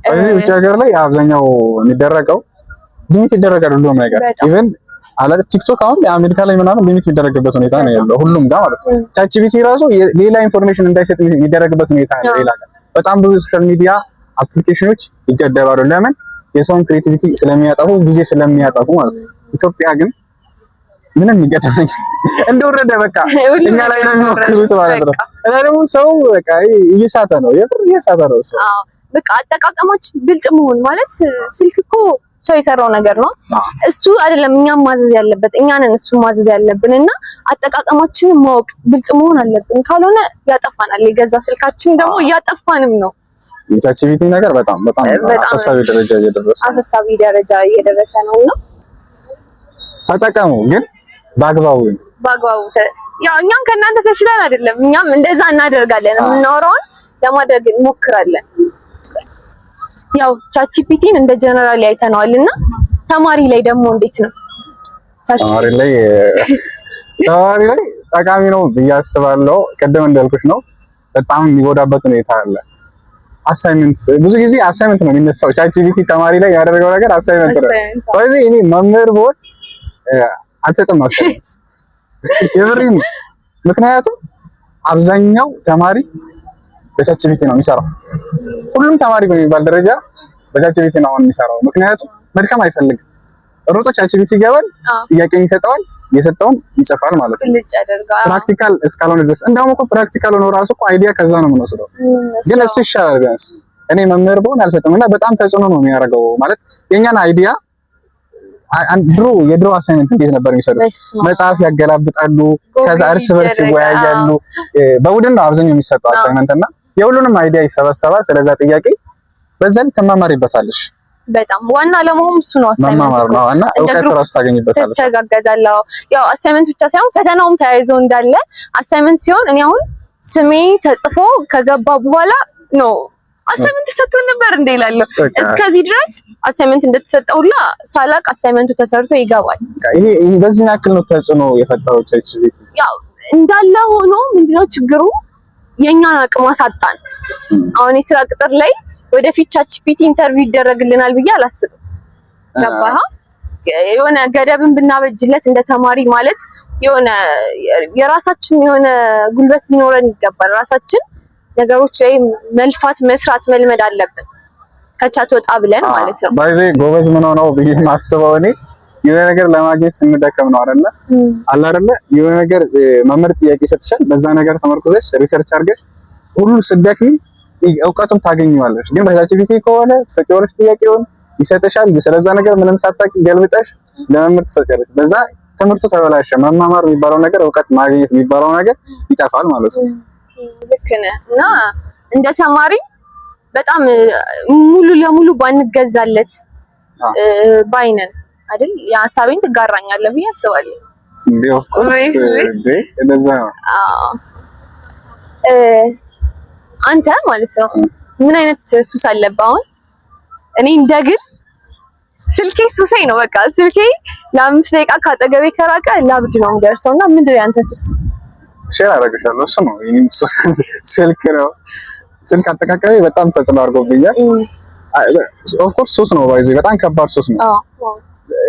S3: እዚህ ውጭ ሀገር ላይ አብዛኛው የሚደረገው ሊሚት ይደረጋል ሁሉም ነገር ኢቭን አለ ቲክቶክ አሁን የአሜሪካ ላይ ምናምን ሊሚት የሚደረግበት ሁኔታ ነው ያለው ሁሉም ጋር ማለት ነው። ቻትጂፒቲ ራሱ ሌላ ኢንፎርሜሽን እንዳይሰጥ የሚደረግበት ሁኔታ ነው። ሌላ በጣም ብዙ ሶሻል ሚዲያ አፕሊኬሽኖች ይገደባሉ። ለምን? የሰውን ክሬቲቪቲ ስለሚያጠፉ ጊዜ ስለሚያጠፉ ማለት ነው። ኢትዮጵያ ግን ምንም ይገደበኝ እንደወረደ በቃ እኛ ላይ ነው የሚሞክሩት ማለት ነው። እና ደግሞ ሰው በቃ እየሳተ ነው እየሳተ ነው ሰው።
S2: አዎ በቃ አጠቃቀማችን ብልጥ መሆን ማለት ስልክ እኮ ሰው የሰራው ነገር ነው። እሱ አይደለም እኛም ማዘዝ ያለበት እኛ ነን እሱ ማዘዝ ያለብን እና አጠቃቀማችንን ማወቅ ብልጥ መሆን አለብን። ካልሆነ ያጠፋናል። የገዛ ስልካችን ደግሞ እያጠፋንም ነው።
S3: የቻትጂፒቲ ነገር በጣም አሳሳቢ ደረጃ እየደረሰ ነውና ተጠቀሙ፣ ግን በአግባቡ
S2: ያው እኛም ከእናንተ ተሽለን አይደለም። እኛም እንደዛ እናደርጋለን። የምናወራውን ለማድረግ እንሞክራለን። ያው ቻትጂፒቲን እንደ ጀነራል አይተነዋልና ተማሪ ላይ ደግሞ እንዴት ነው?
S3: ተማሪ ላይ ጠቃሚ ነው ብዬ አስባለሁ። ቅድም እንዳልኩሽ ነው በጣም የሚጎዳበት ሁኔታ አለ። አሳይመንት ብዙ ጊዜ አሳይመንት ነው የሚነሳው። ቻትጂፒቲ ተማሪ ላይ ያደረገው ነገር አሳይመንት ነው። ስለዚህ እኔ መምህር ብሆን አልሰጥም አሳይመንት የብሬን። ምክንያቱም አብዛኛው ተማሪ በቻትጂፒቲ ነው የሚሰራው። ሁሉም ተማሪ በሚባል ደረጃ በቻትጂፒቲ ነው የሚሰራው። ምክንያቱም መድከም አይፈልግም። ሮጦ ቻትጂፒቲ ይገባል፣ ጥያቄውን ይሰጠዋል፣ የሰጠውን ይጽፋል ማለት ነው። ፕራክቲካል እስካልሆነ ድረስ እንደውም እኮ ፕራክቲካል ሆኖ ራሱ እኮ አይዲያ ከዛ ነው የምንወስደው። ግን እሱ ይሻላል ቢያንስ። እኔ መምህር ብሆን አልሰጥም እና በጣም ተጽዕኖ ነው የሚያደርገው ማለት የኛን አይዲያ የድሮ አሳይመንት እንዴት ነበር የሚሰሩት? መጽሐፍ ያገላብጣሉ፣ ከዛ እርስ በርስ ይወያያሉ። በቡድን ነው አብዛኛው የሚሰጠው አሳይመንት እና የሁሉንም አይዲያ ይሰበሰባል። ስለዛ ጥያቄ በዛን ተማማሪበታለሽ።
S2: በጣም ዋና ዓላማውም እሱ ነው። አሳይመንት
S3: ነው እና እውቀት ራስ ታገኝበታለሽ።
S2: ተጋገዛለሁ። ያው አሳይመንት ብቻ ሳይሆን ፈተናውም ተያይዞ እንዳለ አሳይመንት ሲሆን እኔ አሁን ስሜ ተጽፎ ከገባ በኋላ ነው
S1: አሳይመንት ተሰጥቶን ነበር እንደ ይላል። እስከዚህ ድረስ አሳይመንት እንደተሰጠውላ ሳላቅ አሳይመንቱ ተሰርቶ ይገባል።
S3: ይሄ በዚህ ያክል ነው ተጽዕኖ የፈጠረው ቻትጂፒቲ።
S1: ያው እንዳለ ሆኖ ምንድነው ችግሩ የኛን አቅም አሳጣን። አሁን የስራ ቅጥር ላይ ወደፊት ቻትጂፒቲ ኢንተርቪው ይደረግልናል ብዬ አላስብም። ገባህ? የሆነ ገደብን ብናበጅለት እንደ ተማሪ ማለት የሆነ የራሳችን የሆነ ጉልበት ሊኖረን ይገባል። ራሳችን ነገሮች ላይ መልፋት መስራት መልመድ አለብን ከቻት ወጣ ብለን ማለት ነው።
S3: ባይዜ ጎበዝ ምን ሆነው ብዬ ማስበው እኔ የሆነ ነገር ለማግኘት ስንደከም ነው አይደለ? አለ አይደለ? የሆነ ነገር መምህር ጥያቄ ሰጥሻል፣ በዛ ነገር ተመርኩዘሽ ሪሰርች አድርገሽ ሁሉ ስደክሚ እውቀቱን ታገኘዋለሽ። ግን በቻትጂፒቲ ከሆነ ሰጪዎች ጥያቄውን ይሰጥሻል፣ ስለዛ ነገር ምንም ሳታውቂ ገልብጠሽ ለመምህር ትሰጫለሽ። በዛ ትምህርቱ ተበላሸ። መማማር የሚባለው ነገር እውቀት ማግኘት የሚባለው ነገር ይጠፋል ማለት ነው።
S1: ልክ ነህ። እና እንደ ተማሪ በጣም ሙሉ ለሙሉ ባንገዛለት ባይነን አይደል? የሀሳቤን ትጋራኛለህ ብዬ አስባለሁ።
S3: እንዴ ኦፍ ኮርስ እንደዛ ነው።
S1: አንተ ማለት ነው ምን አይነት ሱስ አለብህ? አሁን እኔ እንደግል ስልኬ ሱሴ ነው። በቃ ስልኬ ለ5 ደቂቃ ካጠገቤ ከራቀ ላብድ ነው የምደርሰውና ምንድን ነው ያንተ ሱስ?
S3: ሼር አደረግሻለሁ። እሱ ነው የኔ ሱስ ስልክ ነው። ስልክ አጠቃቀሜ በጣም ተጽዕኖ አድርጎብኛል። ኦፍ ኮርስ ሱስ ነው ባይዚ፣ በጣም ከባድ ሱስ ነው።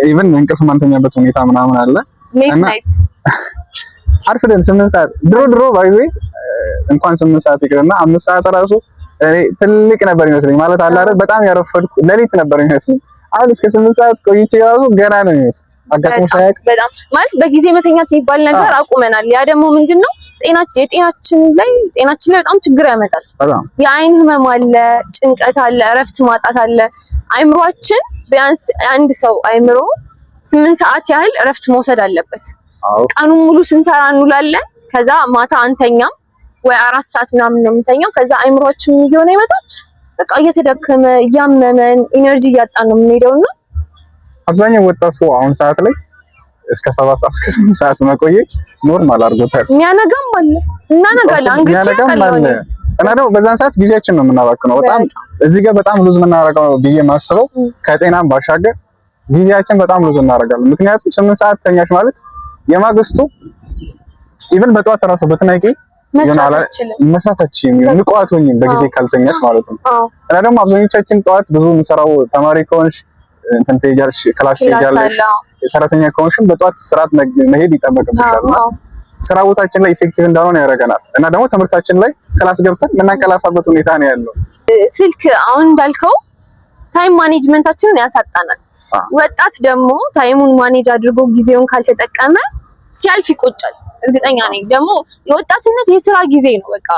S3: ኢቭን እንቅልፍ ማንተኛበት ሁኔታ ምናምን አለ።
S1: ሌት ናይት
S3: አርፍደን 8 ሰዓት ድሮ ባይዚ እንኳን 8 ሰዓት ይቅርና 5 ሰዓት ራሱ እኔ ትልቅ ነበር ይመስለኝ። ማለት አለ አይደል? በጣም ያረፈድኩ ሌሊት ነበር ይመስለኝ። አሁን እስከ 8 ሰዓት ቆይቼ ራሱ ገና ነው ይመስል አጋጥሞ ሳይቅ
S1: በጣም ማለት በጊዜ መተኛት የሚባል ነገር አቁመናል። ያ ደግሞ ምንድነው ጤናችን ላይ በጣም ችግር ያመጣል። የአይን ህመም አለ፣ ጭንቀት አለ፣ እረፍት ማጣት አለ። አይምሮአችን ቢያንስ አንድ ሰው አይምሮ 8 ሰዓት ያህል እረፍት መውሰድ አለበት። ቀኑን ሙሉ ስንሰራ እንውላለን። ከዛ ማታ አንተኛም ወይ 4 ሰዓት ምናምን ነው የምንተኛው። ከዛ አይምሮአችን እየሆነ ይመጣል በቃ እየተደከመ እያመመን ኢነርጂ እያጣን ነው የምንሄደውና
S3: አብዛኛው ወጣቱ አሁን ሰዓት ላይ እስከ 7 ሰዓት እስከ 8 ሰዓት መቆየት ኖርማል አድርጎታል።
S1: የሚያነጋም አለ እናነጋለን አንገቻ ካለሆነ
S3: እና ደግሞ በዛን ሰዓት ጊዜያችን ነው የምናባክነው። በጣም እዚህ ጋር በጣም ሉዝ የምናደርገው ብዬ ማስበው ከጤናም ባሻገር ጊዜያችን በጣም ሉዝ እናደርጋለን። ምክንያቱም 8 ሰዓት ተኛሽ ማለት የማግስቱ ኢቭን በጠዋት ራሱ በትናቂ መስራታችን ንቋቱኝ በጊዜ ካልተኛሽ ማለት ነው። እና ደግሞ አብዛኞቻችን ጠዋት ብዙ የምንሰራው ተማሪ ከሆንሽ እንትን ትሄጃለሽ፣ ክላስ ትሄጃለሽ። ሰራተኛ ከሆንሽም በጠዋት ስርዓት መሄድ ይጠበቅብሻል። ስራ ቦታችን ላይ ኢፌክቲቭ እንዳልሆነ ያደርገናል። እና ደግሞ ትምህርታችን ላይ ክላስ ገብተን የምናንቀላፋበት ሁኔታ ነው ያለው።
S1: ስልክ አሁን እንዳልከው ታይም ማኔጅመንታችንን ያሳጣናል። ወጣት ደግሞ ታይሙን ማኔጅ አድርጎ ጊዜውን ካልተጠቀመ ሲያልፍ ይቆጫል። እርግጠኛ ነኝ ደግሞ የወጣትነት የስራ ጊዜ ነው። በቃ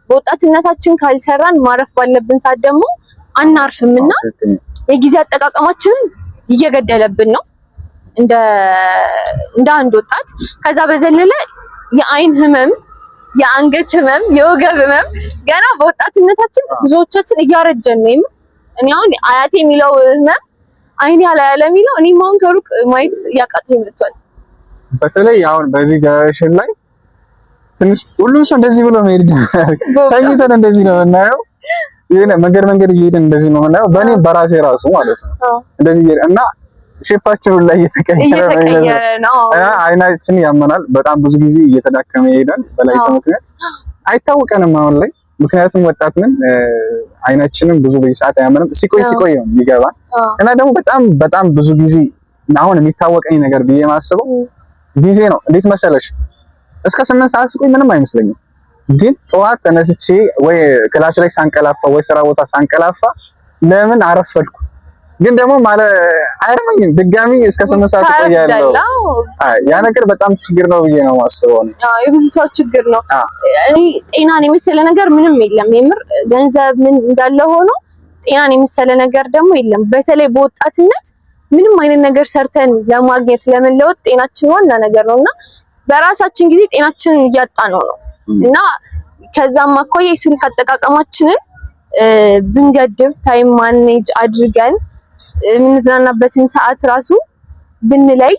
S1: በወጣትነታችን ካልሰራን ማረፍ ባለብን ሰዓት ደግሞ አናርፍምና የጊዜ አጠቃቀማችንን እየገደለብን ነው እንደ አንድ ወጣት። ከዛ በዘለለ የአይን ህመም፣ የአንገት ህመም፣ የወገብ ህመም ገና በወጣትነታችን ብዙዎቻችን እያረጀን ነው። እኔ አሁን አያቴ የሚለው ህመም አይኔ ያለ የሚለው እኔም አሁን ከሩቅ ማየት እያቃተኝ መጥቷል።
S3: በተለይ አሁን በዚህ ጀነሬሽን ላይ ትንሽ ሁሉም ሰው እንደዚህ ብሎ መሄድ ጀመረ። ተኝተን እንደዚህ ነው የምናየው። የሆነ መንገድ እየሄድን እንደዚህ ነው የምናየው። በእኔ በራሴ ራሱ ማለት ነው እንደዚህ እና ሼፓችን ላይ እየተቀየረ ነው። አይናችን ያመናል። በጣም ብዙ ጊዜ እየተዳከመ ይሄዳል። በላይት ምክንያት አይታወቀንም አሁን ላይ። ምክንያቱም ወጣት ነን። አይናችንም ብዙ በዚህ ሰዓት አያመንም። ሲቆይ ነው ይገባል። እና ደግሞ በጣም ብዙ ጊዜ አሁን የሚታወቀኝ ነገር ብዬ ማስበው ጊዜ ነው። እንዴት መሰለሽ? እስከ 8 ሰዓት ስቆይ ምንም አይመስለኝም። ግን ጠዋት ተነስቼ ወይ ክላስ ላይ ሳንቀላፋ ወይ ስራ ቦታ ሳንቀላፋ ለምን አረፈድኩ? ግን ደግሞ ማለት አይረመኝም። ድጋሚ እስከ 8 ሰዓት ቆያለሁ። ያ ነገር በጣም ችግር ነው ብዬ ነው ማስበው ነው።
S1: የብዙ ሰው ችግር ነው። እኔ ጤናን የመሰለ ነገር ምንም የለም። የምር ገንዘብ ምን እንዳለ ሆኖ ጤናን የመሰለ ነገር ደግሞ የለም። በተለይ በወጣትነት ምንም አይነት ነገር ሰርተን ለማግኘት ለመለወጥ ጤናችን ዋና ነገር ነውና በራሳችን ጊዜ ጤናችንን እያጣነው ነው እና ከዛም አኳያ የስልክ አጠቃቀማችንን ብንገድብ ታይም ማኔጅ አድርገን የምንዝናናበትን ሰዓት ራሱ ብንለይ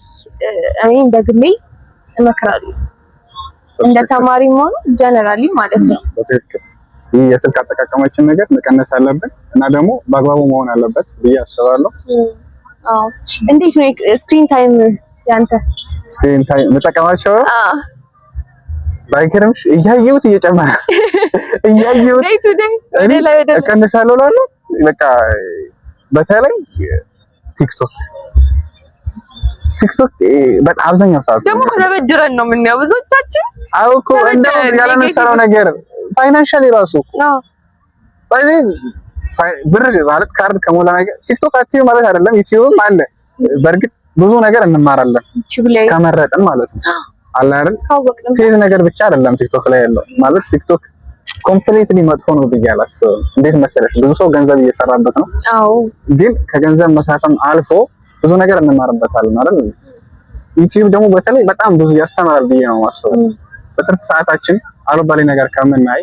S1: እኔ እንደግሌ እመክራለሁ። እንደ ተማሪም ሆኖ ጀነራሊ ማለት ነው።
S3: በትክክል ይህ የስልክ አጠቃቀማችን ነገር መቀነስ አለብን እና ደግሞ በአግባቡ መሆን አለበት ብዬ አስባለሁ።
S2: አዎ እንዴት ነው ስክሪን ታይም ያንተ?
S3: ስክሪን ታይም መጠቀማቸው ባይከርምሽ እያየሁት እየጨመረ እያየሁት እቀንሳለሁ እላለሁ። በቃ በተለይ ቲክቶክ በጣም አብዛኛው ሰዓት
S2: ደግሞ ተበድረን ነው የምናየው ብዙዎቻችን።
S3: አዎ እኮ እንደው ያለመሰለው ነገር ፋይናንሻሊ ራሱ ብር ማለት ካርድ ከሞላ ነገር ቲክቶክ አክቲቭ ማለት አይደለም። ዩቲዩብም አለ። በእርግጥ ብዙ ነገር እንማራለን ከመረጥን ማለት ነው አለ አይደል? ፌዝ ነገር ብቻ አይደለም ቲክቶክ ላይ ያለው ማለት ቲክቶክ ኮምፕሊትሊ መጥፎ ነው ብዬ አላስብም። እንዴት መሰለሽ ብዙ ሰው ገንዘብ እየሰራበት ነው።
S2: አዎ ግን
S3: ከገንዘብ መሳተም አልፎ ብዙ ነገር እንማርበታለን አይደል? ዩቲዩብ ደግሞ በተለይ በጣም ብዙ ያስተምራል ብዬ ነው የማስበው። በትርፍ ሰዓታችን አልባሌ ነገር ከምናይ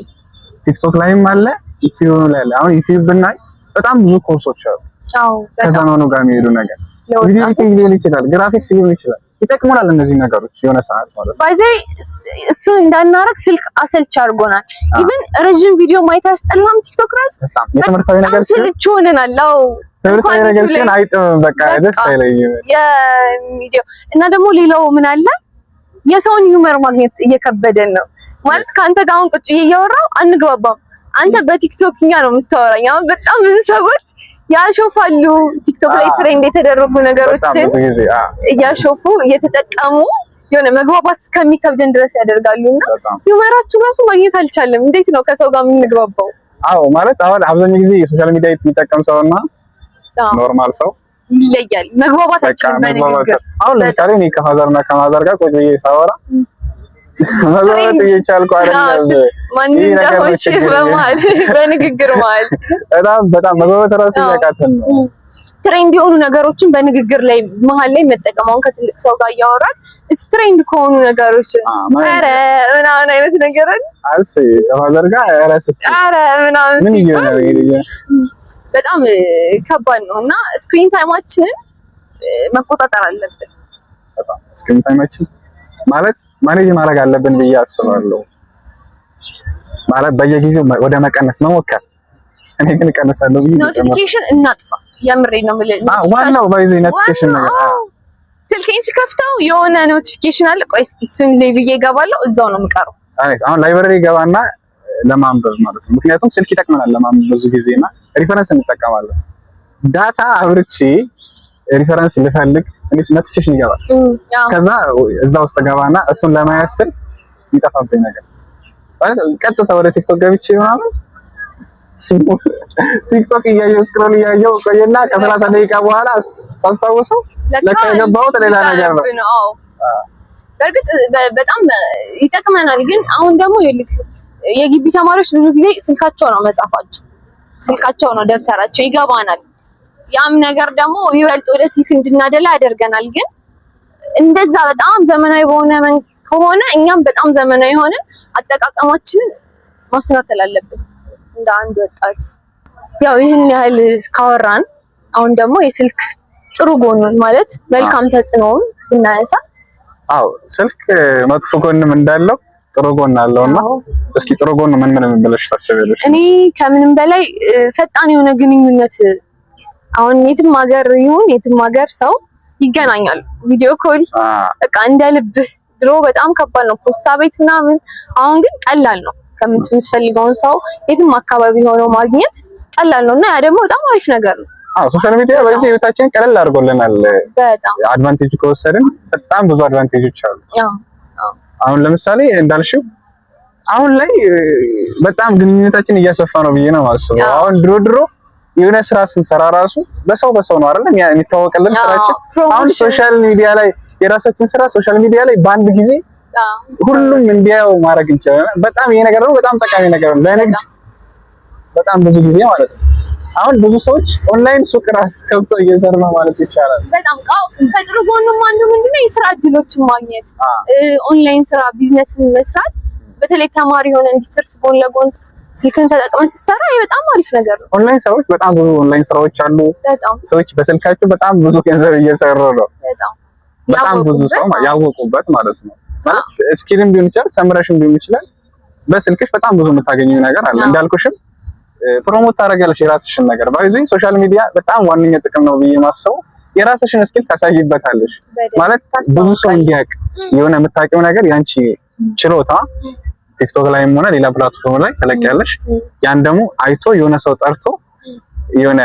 S3: ቲክቶክ ላይም አለ ዩቲዩብ ላይ አለ። አሁን ዩቲዩብ ብናይ በጣም ብዙ ኮርሶች አሉ።
S2: አዎ
S3: ከዘመኑ ጋር የሚሄዱ ነገር ቪዲዮ ኤዲቲንግ ሊሆን ይችላል፣ ግራፊክስ ሊሆን ይችላል። ይጠቅሙናል እነዚህ ነገሮች የሆነ ሰዓት ማለት ነው።
S2: ባይዘይ እሱ እንዳናረግ ስልክ አሰልች አድርጎናል። ኢቭን ረጅም ቪዲዮ ማየት አያስጠላም ቲክቶክ ራስ
S3: በጣም የትምህርታዊ ነገር
S2: ሲሆን አዎ
S3: ትምህርታዊ ነገር ሲሆን አይጥም በቃ ደስ አይለኝም
S2: የሚዲዮ እና ደግሞ ሌላው ምን አለ የሰውን ሂውመር ማግኘት እየከበደን ነው ማለት ከአንተ ጋር አሁን ቁጭ እያወራው አንግባባም። አንተ በቲክቶክኛ ነው የምታወራኝ። አሁን በጣም ብዙ ሰዎች ያሾፋሉ ቲክቶክ ላይ ትሬንድ የተደረጉ ነገሮችን እያሾፉ እየተጠቀሙ የሆነ መግባባት እስከሚከብደን ድረስ ያደርጋሉና ሂውመራችን ራሱ ማግኘት አልቻለም። እንዴት ነው ከሰው ጋር የምንግባባው?
S3: አዎ ማለት አሁን አብዛኛው ጊዜ የሶሻል ሚዲያ የሚጠቀም ሰውና ኖርማል ሰው
S2: ይለያል። መግባባታችን በንግግር
S3: አሁን ለምሳሌ እኔ ከፋዘርና ከማዘር ጋር ቁጭ ብዬ ሳወራ መግባባት እየቻልኩ አይደለም።
S2: ማን እንደሆነሽ በመሀል በንግግር መሀል
S3: በጣም መግባባት ራሱ ያቃተን ነው።
S2: ትሬንድ የሆኑ ነገሮችን በንግግር ላይ መሀል ላይ መጠቀም አሁን ከትልቅ ሰው ጋር እያወራን ትሬንድ ከሆኑ ነገሮች ኧረ ምናምን አይነት ነገር
S3: አልስ ከፋዘር ጋር ኧረ
S2: ምናምን
S3: ምን ይሆናል
S2: በጣም ከባድ ነው እና ስክሪን ታይማችንን መቆጣጠር አለብን።
S3: በጣም ስክሪን ታይማችን ማለት ማኔጅ ማድረግ አለብን ብዬ አስባለሁ። ማለት በየጊዜው ወደ መቀነስ መሞከር። እኔ ግን እቀንሳለሁ ብዬ
S2: ኖቲፊኬሽን እናጥፋ። የምሬን ነው የምልህ።
S3: ዋናው ባይዘ ኖቲፊኬሽን ነገር
S2: ስልኬን ስከፍተው የሆነ ኖቲፊኬሽን አለ። ቆይ እስኪ እሱን ላይ ብዬ እገባለሁ። እዛው ነው የምቀረው።
S3: አሁን ላይብረሪ ገባና ለማንበብ ማለት ነው። ምክንያቱም ስልክ ይጠቅመናል ለማንበብ ብዙ ጊዜና ሪፈረንስ እንጠቀማለን። ዳታ አብርቼ ሪፈረንስ ልፈልግ እንዴት ኖቲፊኬሽን ይገባል። ከዛ እዛ ውስጥ ገባና እሱን ለማየት ስል ይጠፋብኝ ነገር ቀጥታ ወደ ቲክቶክ ገብቼ ምናምን ቲክቶክ እያየሁ ስክሮል እያየሁ ቆየና ከ30 ደቂቃ በኋላ ሳስታውሰው ለካ የገባሁት ሌላ ነገር ነው።
S2: በእርግጥ በጣም ይጠቅመናል። ግን አሁን ደግሞ ይልክ የግቢ ተማሪዎች ብዙ ጊዜ ስልካቸው ነው መጻፋቸው፣ ስልካቸው ነው ደብተራቸው ይገባናል። ያም ነገር ደግሞ ይበልጥ ወደ ስልክ እንድናደላ ያደርገናል። ግን እንደዛ በጣም ዘመናዊ በሆነ ከሆነ እኛም በጣም ዘመናዊ ሆነን አጠቃቀማችንን ማስተካከል አለብን እንደ አንድ ወጣት። ያው ይህን ያህል ካወራን አሁን ደግሞ የስልክ ጥሩ ጎኑን ማለት መልካም ተጽዕኖውን ብናነሳ።
S3: አዎ ስልክ መጥፎ ጎንም እንዳለው ጥሩ ጎን አለውና እስኪ ጥሩ ጎን ምን ብለሽ ታስቢያለሽ?
S2: እኔ ከምንም በላይ ፈጣን የሆነ ግንኙነት አሁን የትም ሀገር ይሁን የትም ሀገር ሰው ይገናኛል። ቪዲዮ ኮል በቃ እንደ ልብ። ድሮ በጣም ከባድ ነው ፖስታ ቤት ምናምን፣ አሁን ግን ቀላል ነው። ከምትፈልገውን ሰው የትም አካባቢ ሆኖ ማግኘት ቀላል ነው እና ያ ደግሞ በጣም አሪፍ ነገር ነው።
S3: አዎ ሶሻል ሚዲያ በዚህ ህይወታችንን ቀለል አድርጎልናል።
S2: በጣም
S3: አድቫንቴጅ ከወሰድን በጣም ብዙ አድቫንቴጆች አሉ። አሁን ለምሳሌ እንዳልሽው አሁን ላይ በጣም ግንኙነታችን እያሰፋ ነው ብዬ ነው የማስበው። አሁን ድሮ የሆነ ስራ ስንሰራ ራሱ በሰው ነው አይደል የሚታወቅልን ስራችን። አሁን ሶሻል ሚዲያ ላይ የራሳችን ስራ ሶሻል ሚዲያ ላይ በአንድ ጊዜ ሁሉም እንዲያው ማድረግ እንችላለን። በጣም ይሄ ነገር ነው በጣም ጠቃሚ ነገር ነው ለንግድ በጣም ብዙ ጊዜ ማለት ነው። አሁን ብዙ ሰዎች ኦንላይን ሱቅ ራስ ከብቶ እየሰሩ ነው ማለት ይቻላል።
S2: በጣም ከጥሩ ጎኑም አንዱ ምንድነው የስራ እድሎችን ማግኘት፣ ኦንላይን ስራ ቢዝነስን መስራት። በተለይ ተማሪ ሆነ እንዲትርፍ ጎን ለጎን ስልክን ተጠቅመን ሲሰራ በጣም አሪፍ ነገር ነው።
S3: ኦንላይን ስራዎች በጣም ብዙ ኦንላይን ስራዎች አሉ። ሰዎች በስልካቸው በጣም ብዙ ገንዘብ እየሰሩ ነው። በጣም ብዙ ሰው ያወቁበት ማለት ነው። ስኪልም ቢሆን ይችላል ተምረሽም ቢሆን ይችላል በስልክሽ በጣም ብዙ የምታገኘው ነገር አለ። እንዳልኩሽም ፕሮሞት ታደርጊያለሽ የራስሽን ነገር። ባይዙኝ ሶሻል ሚዲያ በጣም ዋነኛ ጥቅም ነው ብዬ ማስበው የራስሽን ስኪል ታሳይበታለሽ ማለት ብዙ ሰው እንዲያውቅ የሆነ የምታውቂው ነገር ያንቺ ችሎታ ቲክቶክ ላይም ሆነ ሌላ ፕላትፎርም ላይ ተለቅያለሽ። ያን ደግሞ አይቶ የሆነ ሰው ጠርቶ የሆነ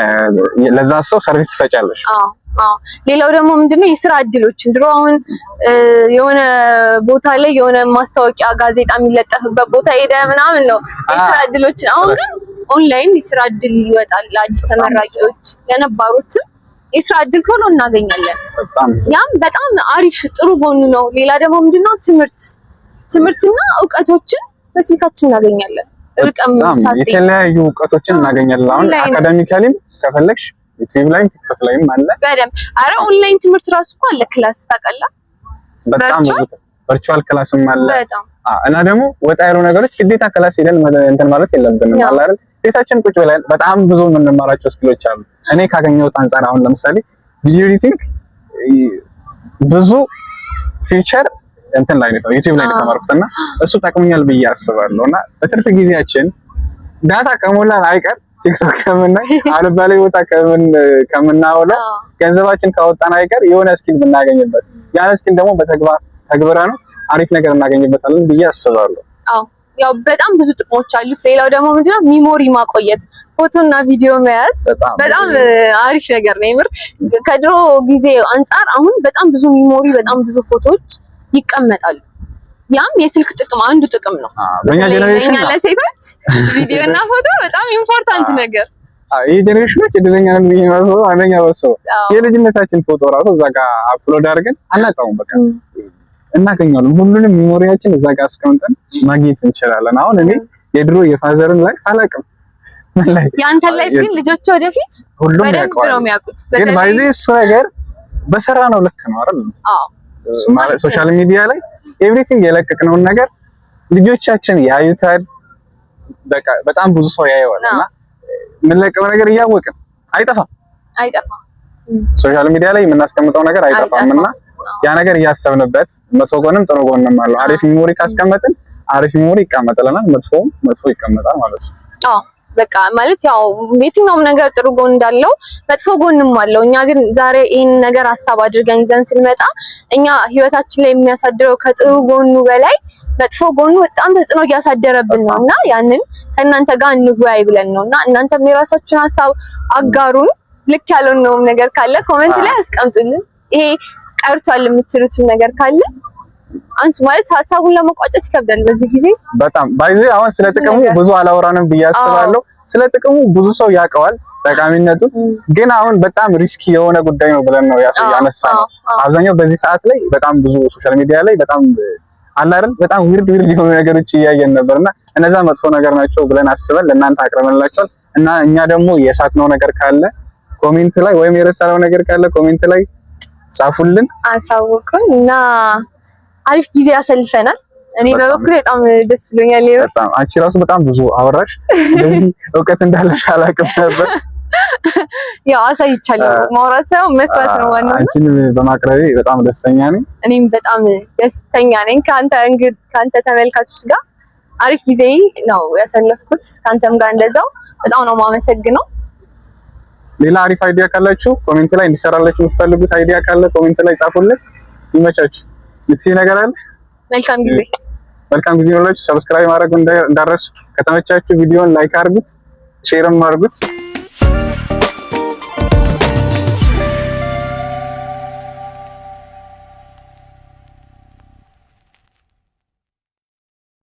S3: ለዛ ሰው ሰርቪስ ትሰጫለሽ።
S1: ሌላው ደግሞ ምንድነው የስራ እድሎችን ድሮ አሁን የሆነ ቦታ ላይ የሆነ ማስታወቂያ ጋዜጣ የሚለጠፍበት ቦታ ሄደ ምናምን ነው የስራ እድሎችን። አሁን ግን ኦንላይን የስራ እድል ይወጣል ለአዲስ ተመራቂዎች ለነባሮችም የስራ እድል ቶሎ እናገኛለን። ያም በጣም አሪፍ ጥሩ ጎኑ ነው። ሌላ ደግሞ ምንድነው ትምህርትና እውቀቶችን በስልካችን እናገኛለን። ርቀም ሳትይ
S3: የተለያዩ እውቀቶችን እናገኛለን። አሁን አካዳሚካሊም ከፈለግሽ ዩቲዩብ ላይም ቲክቶክ ላይም አለ
S1: በደምብ። አረ ኦንላይን ትምህርት ራሱ እኮ አለ ክላስ ታውቃለህ።
S3: በጣም ቨርቹዋል ክላስም አለ። እና ደግሞ ወጣ ያሉ ነገሮች ግዴታ ክላስ ሄደን እንትን ማለት የለብንም አለ አይደል? ቤታችን ቁጭ ብለን በጣም ብዙ የምንማራቸው ስኪሎች አሉ። እኔ ካገኘሁት አንፃር አሁን ለምሳሌ ቪዲዮ ኤዲቲንግ ብዙ ፊቸር እንትን ላይ ነው ዩቲዩብ ላይ ተማርኩትና እሱ ጠቅሞኛል ብዬ አስባለሁ። እና በትርፍ ጊዜያችን ዳታ ከሞላን አይቀር ቲክቶክ ከምናይ አልባሌ ቦታ ከምናውለው ገንዘባችን ካወጣን አይቀር የሆነ ስኪል ብናገኝበት ያን ስኪል ደግሞ በተግባር ተግብረን አሪፍ ነገር እናገኝበታለን ብዬ አስባለሁ።
S1: ያው በጣም ብዙ ጥቅሞች አሉት። ሌላው ደግሞ ምንድነው ሚሞሪ ማቆየት፣ ፎቶና ቪዲዮ መያዝ በጣም አሪፍ ነገር ነው። የምር ከድሮ ጊዜ አንፃር አሁን በጣም ብዙ ሚሞሪ በጣም ብዙ ፎቶዎች ይቀመጣሉ። ያም የስልክ ጥቅም አንዱ ጥቅም ነው።
S3: በእኛ ጀነሬሽን
S1: ለሴቶች ቪዲዮና ፎቶ በጣም ኢምፖርታንት ነገር።
S3: ይሄ ጀነሬሽኖች እድለኛ ነን ብዬ ማስበው አንደኛ በሰው የልጅነታችን ፎቶ ራሱ እዛ ጋር አፕሎድ አድርገን አናውቀውም። በቃ እናገኛለን። ሁሉንም ሚሞሪያችን እዛ ጋር አስቀምጠን ማግኘት እንችላለን። አሁን እኔ የድሮ የፋዘርን ላይፍ አላውቅም።
S1: ያንተ ላይፍ ግን ልጆች ወደፊት
S3: ሁሉም ያውቁት። ግን ባይዚ እሱ ነገር በሰራ ነው ልክ ነው አይደል? ማለት ሶሻል ሚዲያ ላይ ኤቭሪቲንግ የለቀቅነውን ነገር ልጆቻችን ያዩታል። በቃ በጣም ብዙ ሰው ያየዋል እና የምንለቀው ነገር እያወቅን አይጠፋም። ሶሻል ሚዲያ ላይ የምናስቀምጠው ነገር አይጠፋም እና ያ ነገር እያሰብንበት መጥፎ ጎንም ጥሩ ጎንም አለው። አሪፍ ሚሞሪ ካስቀመጥን አሪፍ ሚሞሪ ይቀመጥልናል፣ መጥፎ ይቀመጣል ማለት ነው።
S1: በቃ ማለት ያው የትኛውም ነገር ጥሩ ጎን እንዳለው መጥፎ ጎንም አለው። እኛ ግን ዛሬ ይሄን ነገር ሀሳብ አድርገን ይዘን ስንመጣ እኛ ህይወታችን ላይ የሚያሳድረው ከጥሩ ጎኑ በላይ መጥፎ ጎኑ በጣም ተጽዕኖ እያሳደረብን ነውና ያንን ከእናንተ ጋር እንወያይ ብለን ነውና እናንተም የራሳችሁን ሀሳብ አጋሩን። ልክ ያልሆነውም ነገር ካለ ኮሜንት ላይ አስቀምጡልን። ይሄ ቀርቷል የምትሉት ነገር ካለ አንሱ። ማለት ሀሳቡን ለመቋጨት ይከብዳል በዚህ ጊዜ በጣም ባይዚ። አሁን ስለ ጥቅሙ ብዙ አላወራንም ብዬ አስባለሁ። ስለ ጥቅሙ ብዙ ሰው ያውቀዋል ጠቃሚነቱ፣ ግን አሁን በጣም ሪስኪ የሆነ ጉዳይ ነው ብለን ነው ያነሳነው። አብዛኛው በዚህ ሰዓት ላይ በጣም ብዙ ሶሻል ሚዲያ ላይ በጣም አለ አይደል በጣም ዊርድ የሆኑ ነገሮች እያየን ነበርና እነዛ መጥፎ ነገር ናቸው ብለን አስበን ለእናንተ አቅርበንላችኋል። እና እኛ ደግሞ የሳትነው ነገር ካለ ኮሜንት ላይ ወይም የረሳነው ነገር ካለ ኮሜንት ላይ ጻፉልን፣ አሳውቁን እና አሪፍ ጊዜ ያሰልፈናል። እኔ በበኩሌ በጣም ደስ ብሎኛል።
S3: በጣም አንቺ ራሱ በጣም ብዙ አወራሽ። እንደዚህ እውቀት እንዳለሽ አላውቅም ነበር።
S1: ያው አሳይቻለሁ። ማውራት ሳይሆን መስራት ነው ዋናው።
S3: አንቺን በማቅረቤ በጣም ደስተኛ ነኝ።
S1: እኔም በጣም ደስተኛ ነኝ። ካንተ ተመልካቾች ጋር አሪፍ ጊዜ ነው ያሳለፍኩት። ካንተም ጋር እንደዛው በጣም ነው የማመሰግነው።
S3: ሌላ አሪፍ አይዲያ ካላችሁ ኮሜንት ላይ እንዲሰራላችሁ የምትፈልጉት አይዲያ ካለ ኮሜንት ላይ ጻፉልን። ይመቻችሁ። ልትይ ነገር አለ? መልካም ጊዜ ነው። ሰብስክራይብ ማድረግ እንዳረሱ። ከተመቻችሁ ቪዲዮን ላይክ አድርጉት፣ ሼርም አድርጉት።